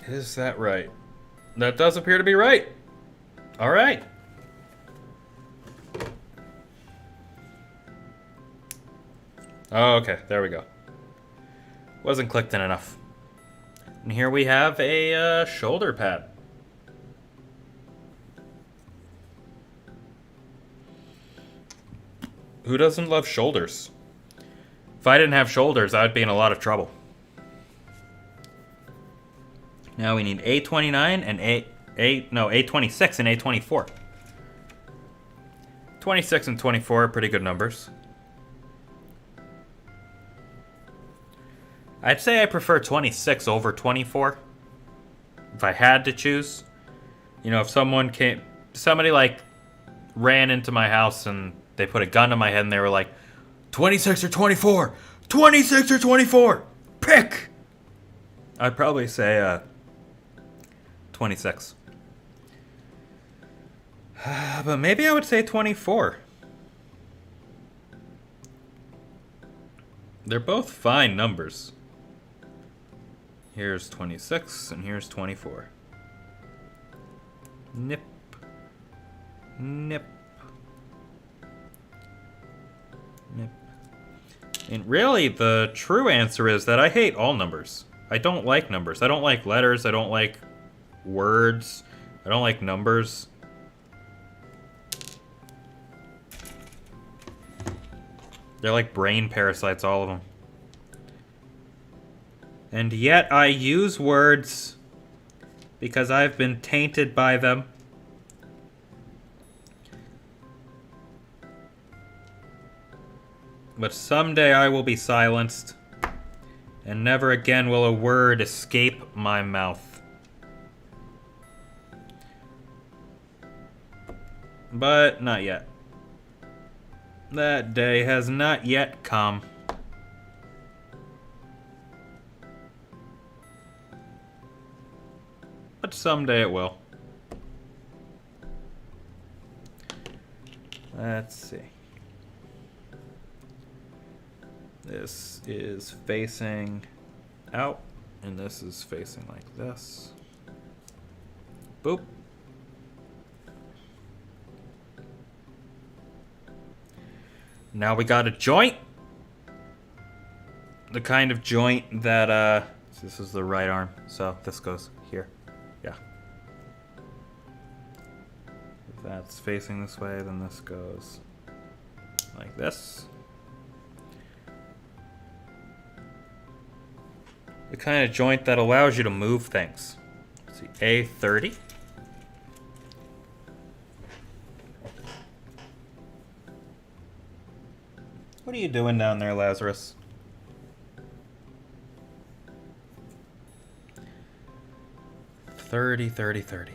Is that right? That does appear to be right. All right. Oh, okay, there we go. Wasn't clicked in enough. And here we have a shoulder pad. Who doesn't love shoulders? If I didn't have shoulders, I'd be in a lot of trouble. Now we need A29 and A26 and A24. 26 and 24 are pretty good numbers. I'd say I prefer 26 over 24. If I had to choose. You know, if somebody like ran into my house and they put a gun to my head and they were like, 26 or 24? 26 or 24? Pick! I'd probably say 26. But maybe I would say 24. They're both fine numbers. Here's 26 and here's 24. Nip. Nip. Nip. And really, the true answer is that I hate all numbers. I don't like numbers. I don't like letters. I don't like words. I don't like numbers. They're like brain parasites, all of them. And yet I use words because I've been tainted by them. But someday I will be silenced, and never again will a word escape my mouth. But not yet. That day has not yet come. But someday it will. Let's see. This is facing out, and this is facing like this. Boop. Now we got a joint. The kind of joint that, this is the right arm, so this goes here. Yeah. If that's facing this way, then this goes like this. The kind of joint that allows you to move things. Let's see, A30. What are you doing down there, Lazarus? $30, $30, $30.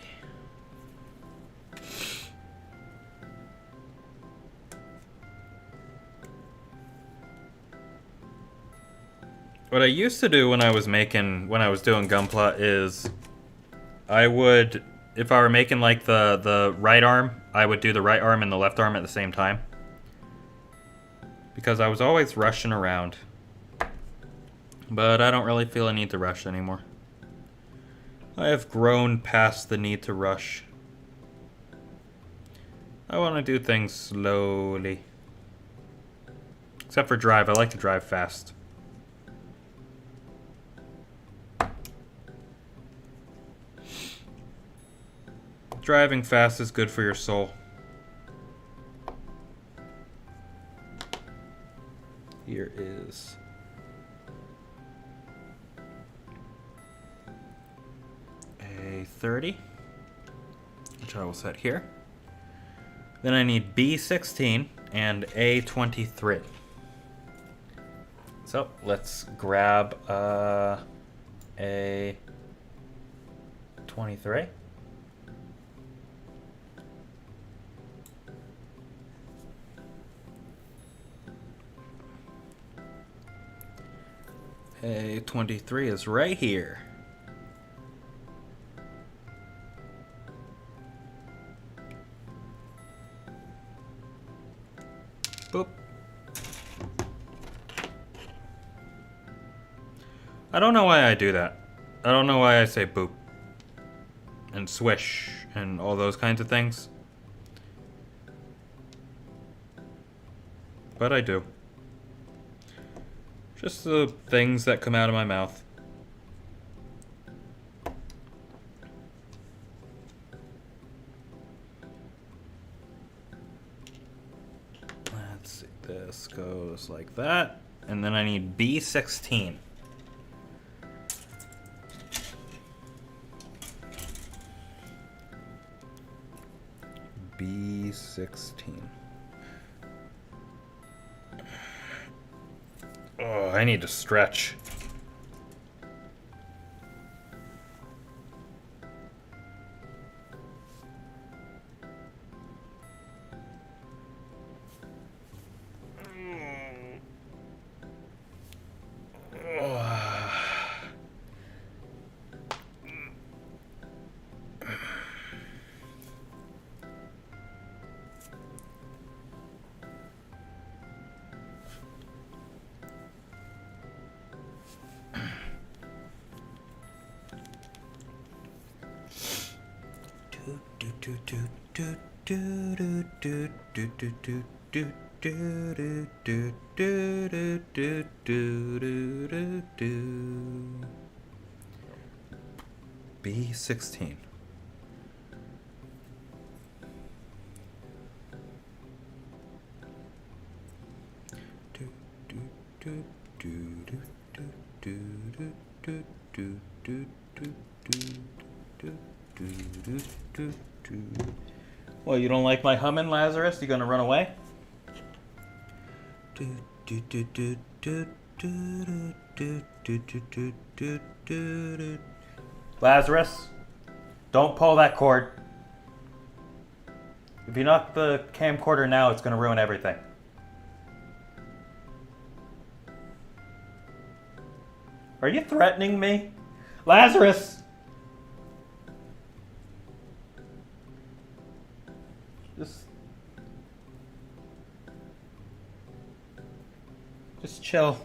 What I used to do when I was doing Gunpla is I would, if I were making like the right arm, I would do the right arm and the left arm at the same time. Because I was always rushing around. But I don't really feel a need to rush anymore. I have grown past the need to rush. I want to do things slowly. Except for drive, I like to drive fast. Driving fast is good for your soul. Here is A30, which I will set here. Then I need B16 and A23. So let's grab A23. A23 is right here. Boop. I don't know why I do that. I don't know why I say boop and swish and all those kinds of things. But I do. Just the things that come out of my mouth. Let's see, this goes like that. And then I need B16. B16. Oh, I need to stretch. B16. Well, you don't like my humming, Lazarus? You gonna run away? Lazarus, don't pull that cord. If you knock the camcorder now, it's gonna ruin everything. Are you threatening me? Lazarus! Just chill.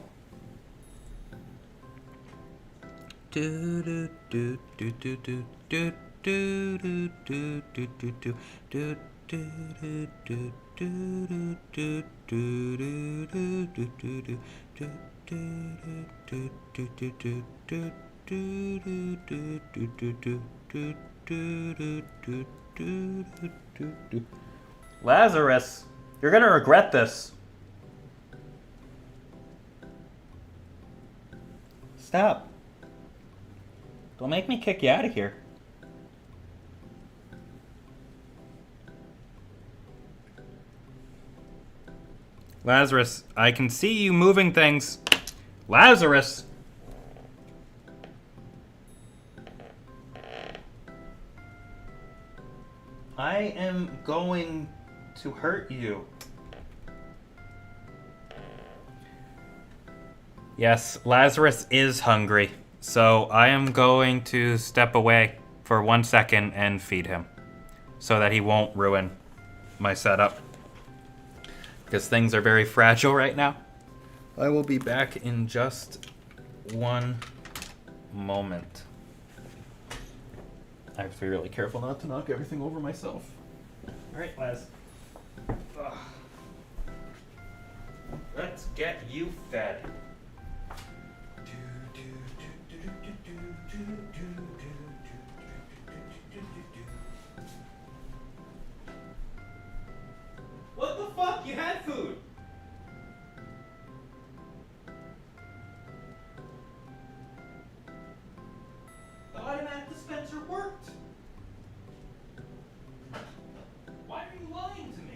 Lazarus, you're gonna regret this. Stop. Don't make me kick you out of here. Lazarus, I can see you moving things. Lazarus! I am going to hurt you. Yes, Lazarus is hungry, so I am going to step away for 1 second and feed him so that he won't ruin my setup. Because things are very fragile right now. I will be back in just 1 moment. I have to be really careful not to knock everything over myself. Alright, Laz. Ugh. Let's get you fed. What the fuck? You had food! The automatic dispenser worked! Why are you lying to me?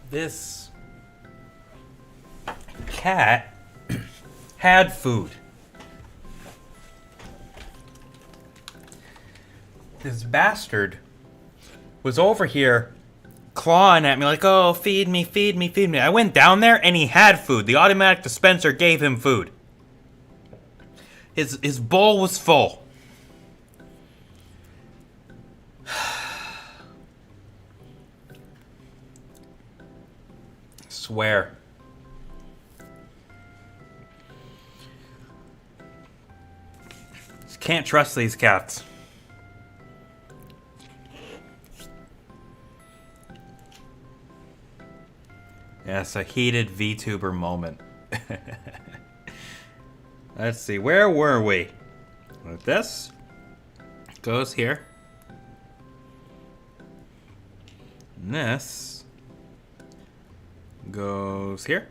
This cat had food. This bastard was over here clawing at me like, oh, feed me, feed me, feed me. I went down there and he had food. The automatic dispenser gave him food. His bowl was full. Swear. Just can't trust these cats. Yes, a heated VTuber moment. Let's see, where were we? This goes here. And this goes here.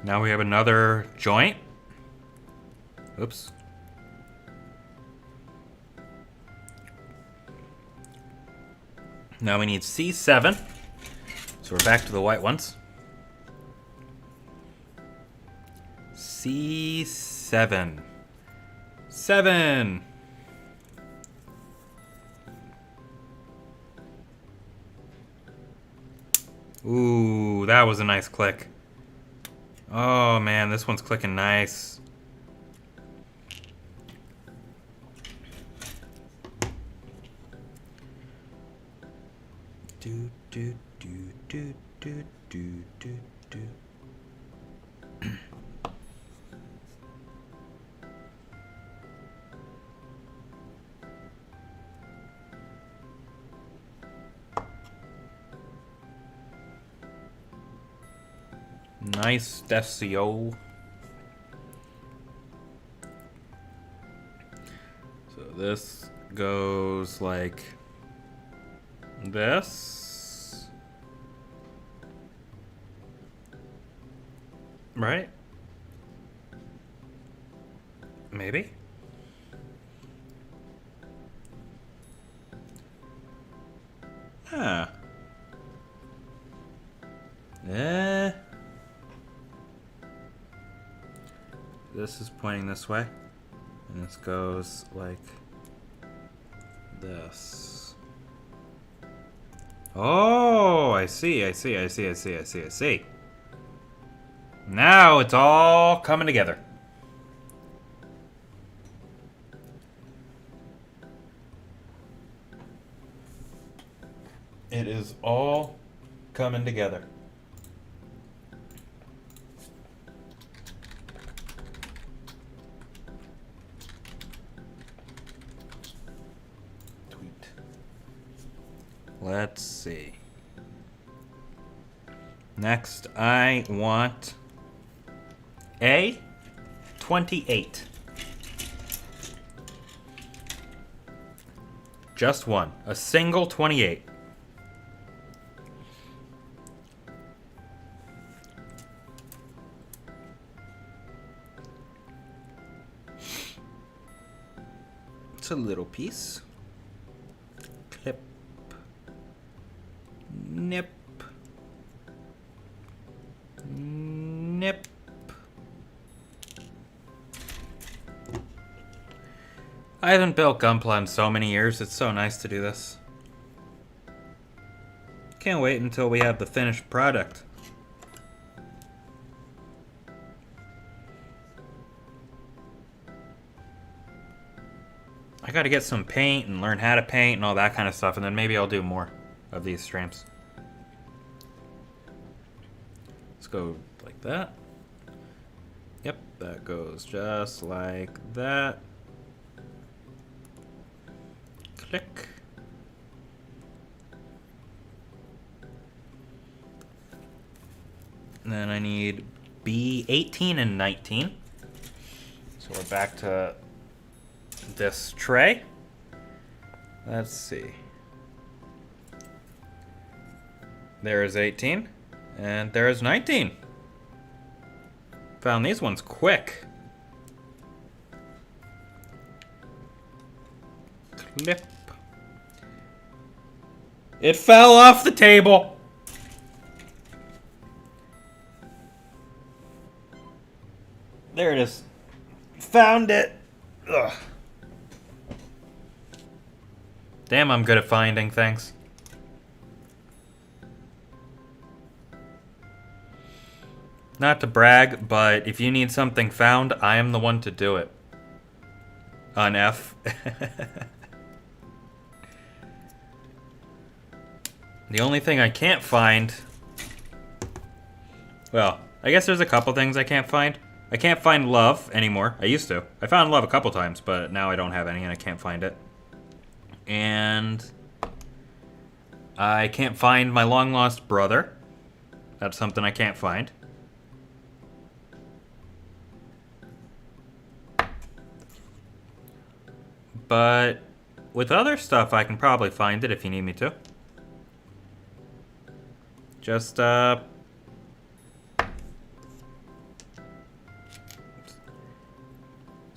Now we have another joint. Oops. Now we need C7. So we're back to the white ones. C7. 7. Ooh, that was a nice click. Oh man, this one's clicking nice. Do do do do do do do do. Nice Decio. So this goes like this. Right? Maybe? Huh. This is pointing this way, and this goes like this. Oh, I see. Now it's all coming together. It is all coming together. Let's see. Next, I want a 28. Just one. A single 28. It's a little piece. Clip. Nip. Nip. I haven't built Gunpla in so many years. It's so nice to do this. Can't wait until we have the finished product. I gotta get some paint and learn how to paint and all that kind of stuff, and then maybe I'll do more of these streams. Let's go like that. Yep, that goes just like that. Click. And then I need B18 and 19. So we're back to this tray. Let's see. There is 18, and there is 19. Found these ones quick. Clip. It fell off the table. There it is. Found it. Ugh. Damn, I'm good at finding things. Not to brag, but if you need something found, I am the one to do it. On F. The only thing I can't find... Well, I guess there's a couple things I can't find. I can't find love anymore. I used to. I found love a couple times, but now I don't have any and I can't find it. And I can't find my long-lost brother. That's something I can't find. But with other stuff, I can probably find it if you need me to. Just,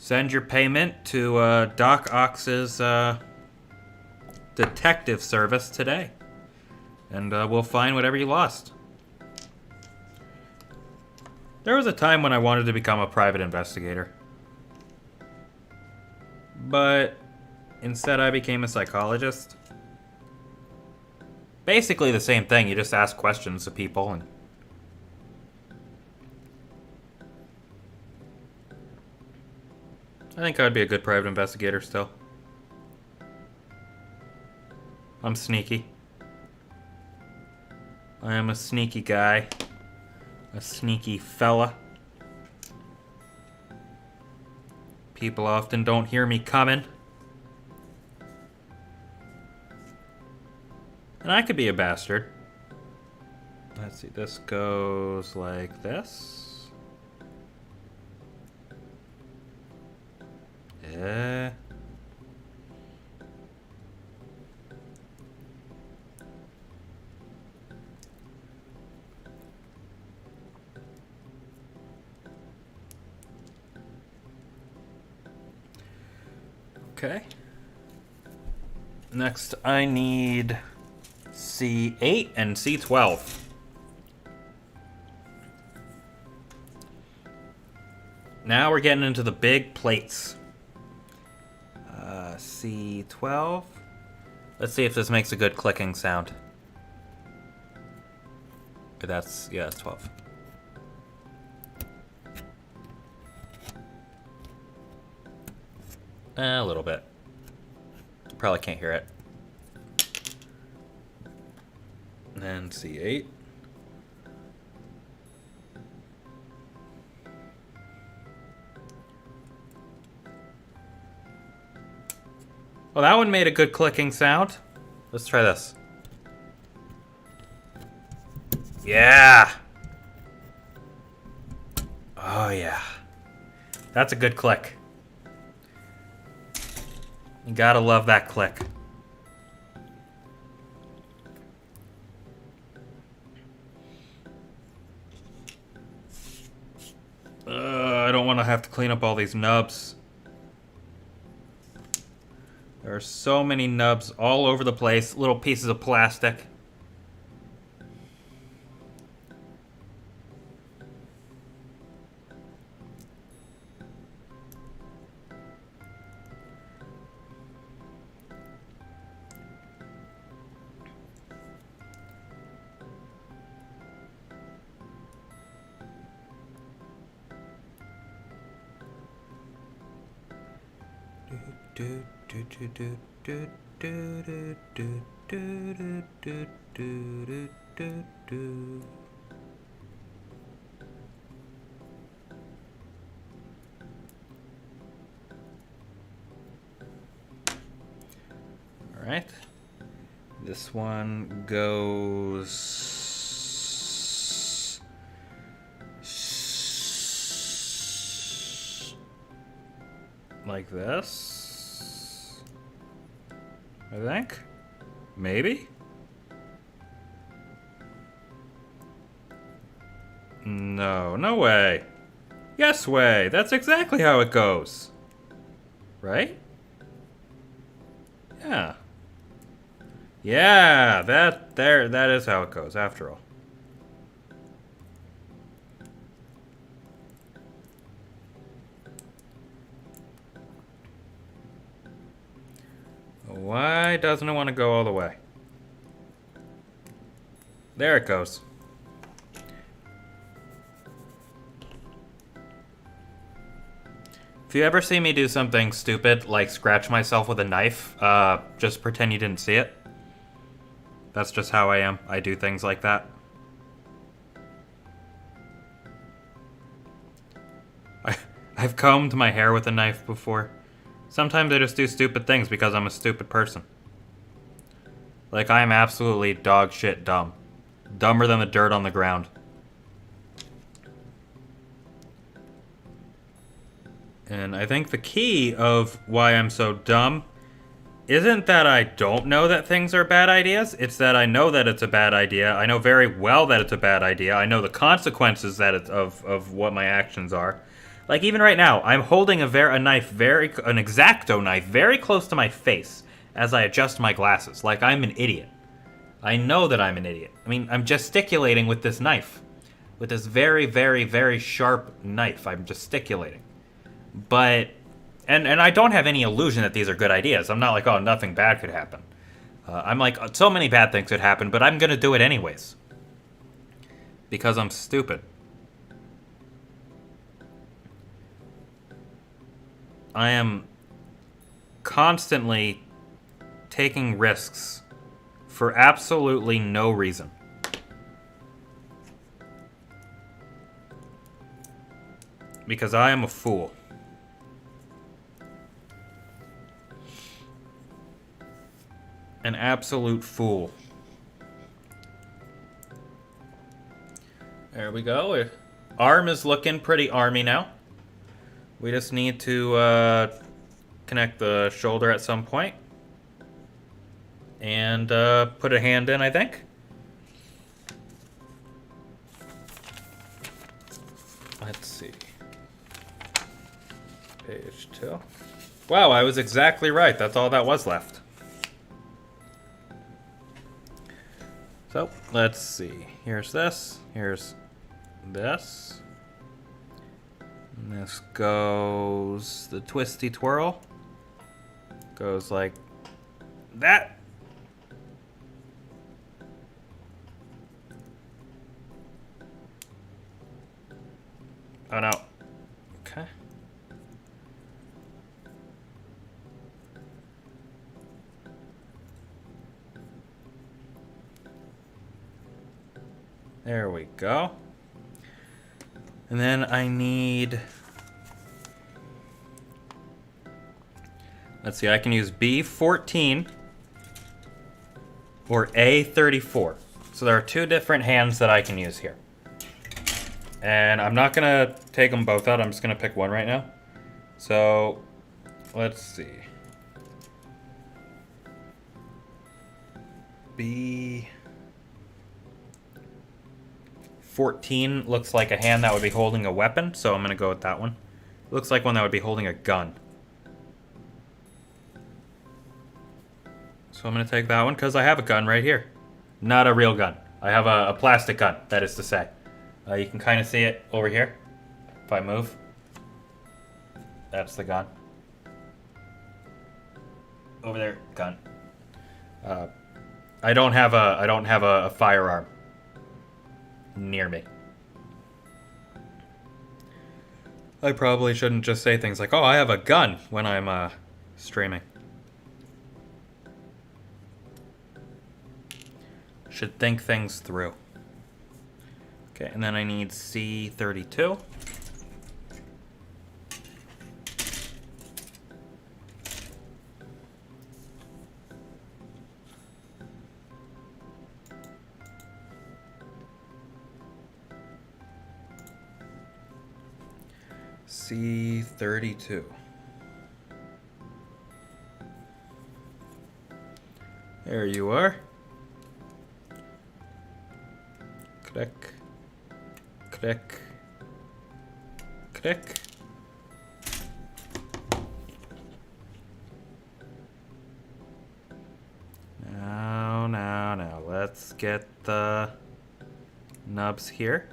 Send your payment to Doc Ox's detective service today. And we'll find whatever you lost. There was a time when I wanted to become a private investigator. But instead I became a psychologist. Basically the same thing, you just ask questions to people and... I think I'd be a good private investigator still. I'm sneaky. I am a sneaky guy. A sneaky fella. People often don't hear me coming. And I could be a bastard. Let's see, this goes like this. Yeah. Okay. Next, I need C8 and C12. Now we're getting into the big plates. C12. Let's see if this makes a good clicking sound. That's 12. A little bit. Probably can't hear it. And C8. Well, that one made a good clicking sound. Let's try this. Yeah! Oh, yeah. That's a good click. You gotta love that click. I don't want to have to clean up all these nubs. There are so many nubs all over the place, little pieces of plastic. All right. This one goes like this. I think. Maybe? No, no way. Yes way. That's exactly how it goes. Right? Yeah. Yeah, that is how it goes after all. Why doesn't it want to go all the way? There it goes. If you ever see me do something stupid, like scratch myself with a knife, just pretend you didn't see it. That's just how I am. I do things like that. I've combed my hair with a knife before. Sometimes I just do stupid things because I'm a stupid person. Like, I am absolutely dog shit dumb. Dumber than the dirt on the ground. And I think the key of why I'm so dumb isn't that I don't know that things are bad ideas. It's that I know that it's a bad idea. I know very well that it's a bad idea. I know the consequences that of what my actions are. Like, even right now, I'm holding an X-Acto knife very close to my face as I adjust my glasses. Like, I'm an idiot. I know that I'm an idiot. I mean, I'm gesticulating with this knife. With this very, very, very sharp knife. I'm gesticulating. But, and I don't have any illusion that these are good ideas. I'm not like, oh, nothing bad could happen. I'm like, so many bad things could happen, but I'm gonna do it anyways. Because I'm stupid. I am constantly taking risks for absolutely no reason. Because I am a fool. An absolute fool. There we go. Arm is looking pretty army now. We just need to connect the shoulder at some point. And put a hand in, I think. Let's see. Page 2. Wow, I was exactly right. That's all that was left. So, let's see. Here's this. Here's this. And this goes... the twisty twirl. Goes like that. Oh no. Okay. There we go. And then I need... let's see, I can use B14 or A34. So there are two different hands that I can use here. And I'm not gonna take them both out, I'm just gonna pick one right now. So, let's see. B14 looks like a hand that would be holding a weapon, so I'm gonna go with that one. Looks like one that would be holding a gun. So I'm gonna take that one, because I have a gun right here. Not a real gun. I have a plastic gun, that is to say. You can kind of see it over here. If I move. That's the gun. Over there, gun. I don't have a firearm near me. I probably shouldn't just say things like, oh, I have a gun when I'm streaming. Should think things through. Okay, and then I need C32. C32. There you are. Click. Click. Click. Now. Let's get the nubs here.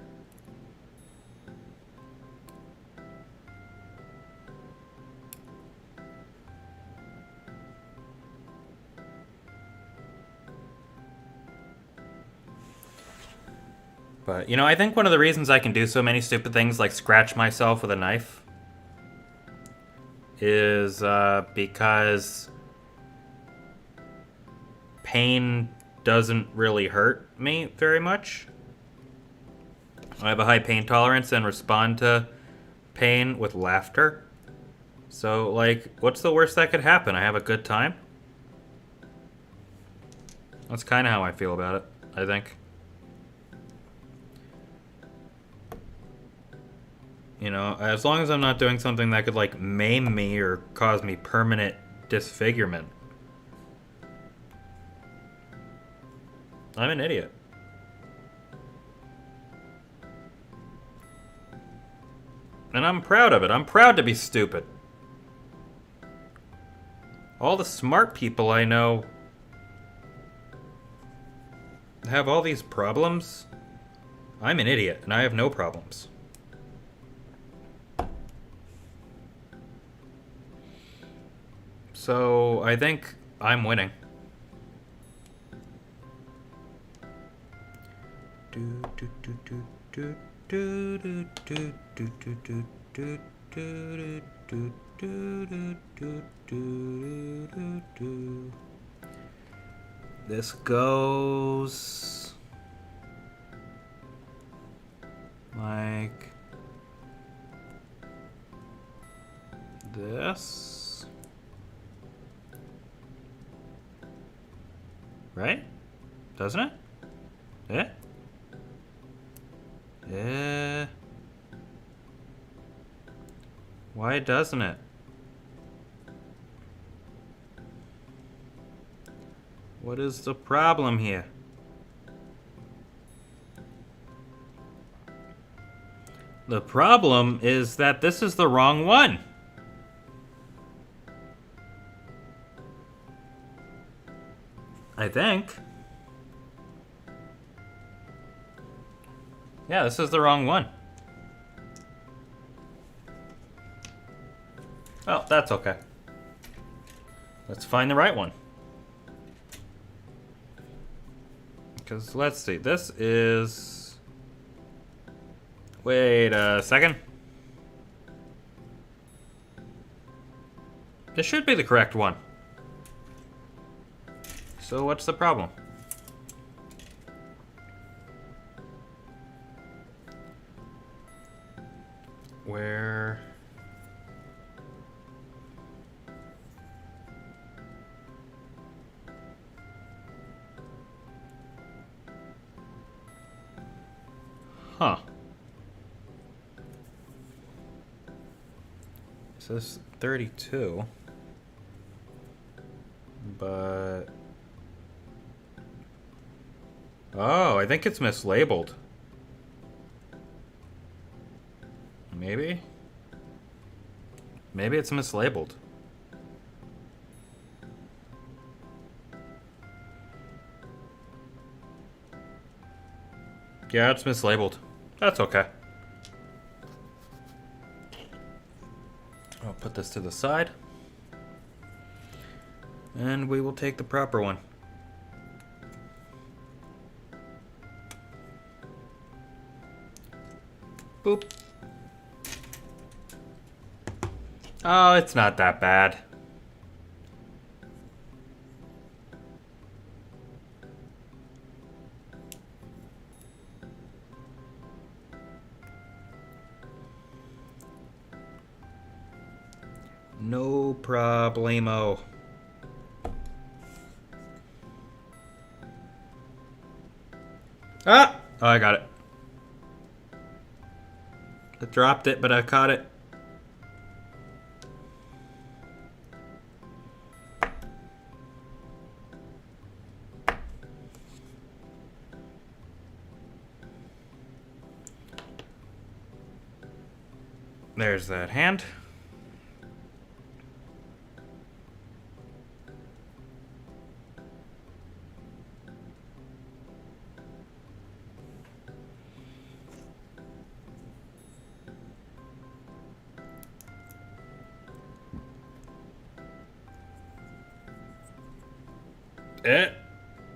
But, you know, I think one of the reasons I can do so many stupid things like scratch myself with a knife is because pain doesn't really hurt me very much. I have a high pain tolerance and respond to pain with laughter. So, like, what's the worst that could happen? I have a good time? That's kind of how I feel about it, I think. You know, as long as I'm not doing something that could, like, maim me or cause me permanent disfigurement. I'm an idiot. And I'm proud of it. I'm proud to be stupid. All the smart people I know have all these problems. I'm an idiot, and I have no problems. So, I think I'm winning. This goes like this, right? Doesn't it? Yeah? Yeah. Why doesn't it? What is the problem here? The problem is that this is the wrong one. I think. Yeah, this is the wrong one. Oh, that's okay. Let's find the right one. Because, let's see, this is... Wait a second. This should be the correct one. So what's the problem? Where... Huh. It says 32. But... Oh, I think it's mislabeled. Maybe? Maybe it's mislabeled. Yeah, it's mislabeled. That's okay. I'll put this to the side. And we will take the proper one. Boop. Oh, it's not that bad. No problemo. Ah! Oh, I got it. I dropped it, but I caught it. There's that hand.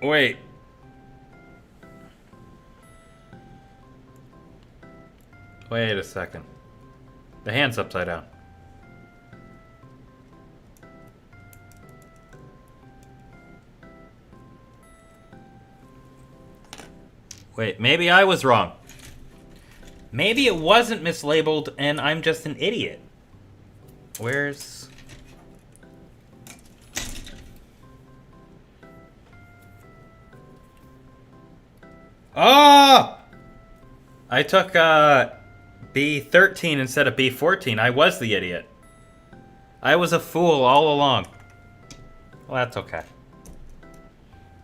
Wait. Wait a second. The hand's upside down. Wait, maybe I was wrong. Maybe it wasn't mislabeled and I'm just an idiot. Where's... Oh! I took B13 instead of B14. I was the idiot. I was a fool all along. Well, that's okay.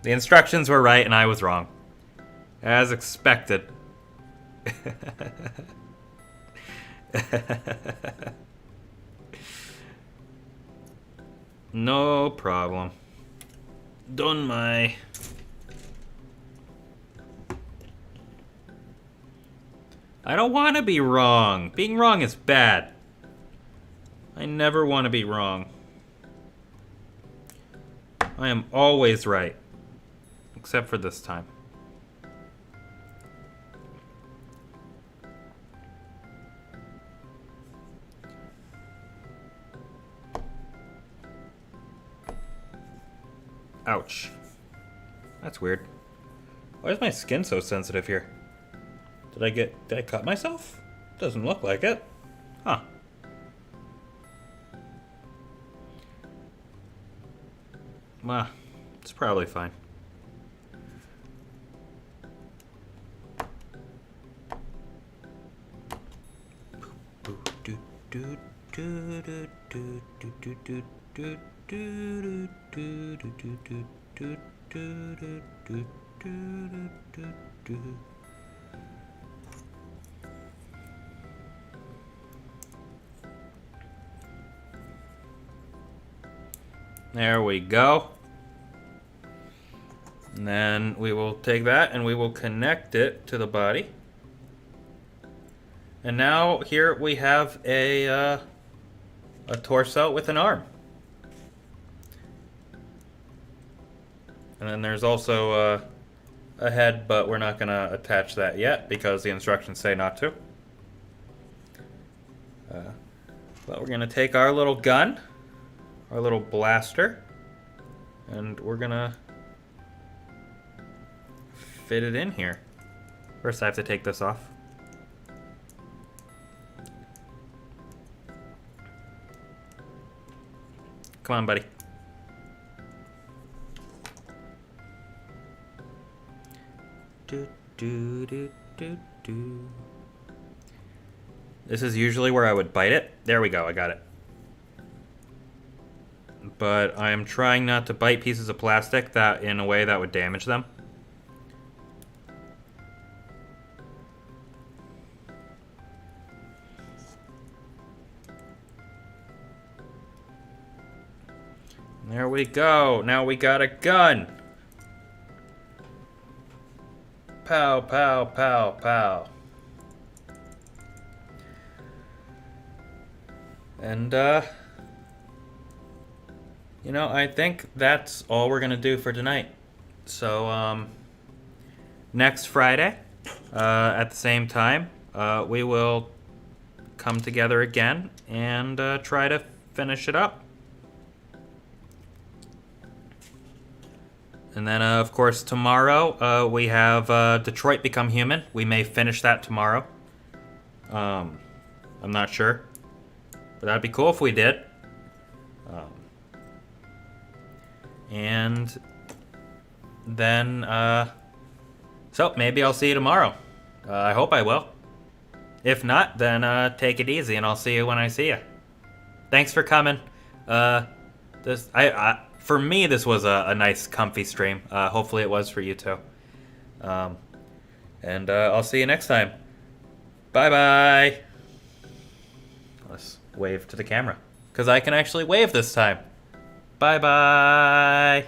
The instructions were right and I was wrong. As expected. No problem. Done my. I don't want to be wrong. Being wrong is bad. I never want to be wrong. I am always right. Except for this time. Ouch. That's weird. Why is my skin so sensitive here? Did I cut myself? Doesn't look like it. Huh. Well, it's probably fine. There we go. And then we will take that and we will connect it to the body. And now here we have a torso with an arm. And then there's also a head, but we're not going to attach that yet because the instructions say not to. But we're going to take our little gun, our little blaster, and we're going to fit it in here. First I have to take this off. Come on, buddy. Do, do, do, do, do. This is usually where I would bite it. There we go, I got it. But I'm trying not to bite pieces of plastic that in a way that would damage them. There we go. Now we got a gun. Pow, pow, pow, pow. And, you know, I think that's all we're gonna do for tonight. So, next Friday, at the same time, we will come together again and try to finish it up. And then, of course, tomorrow we have Detroit Become Human. We may finish that tomorrow. I'm not sure. But that'd be cool if we did. And then, so maybe I'll see you tomorrow. I hope I will. If not, then take it easy and I'll see you when I see you. Thanks for coming. For me, this was a nice, comfy stream. Hopefully it was for you too. And I'll see you next time. Bye-bye. Let's wave to the camera. Because I can actually wave this time. Bye-bye.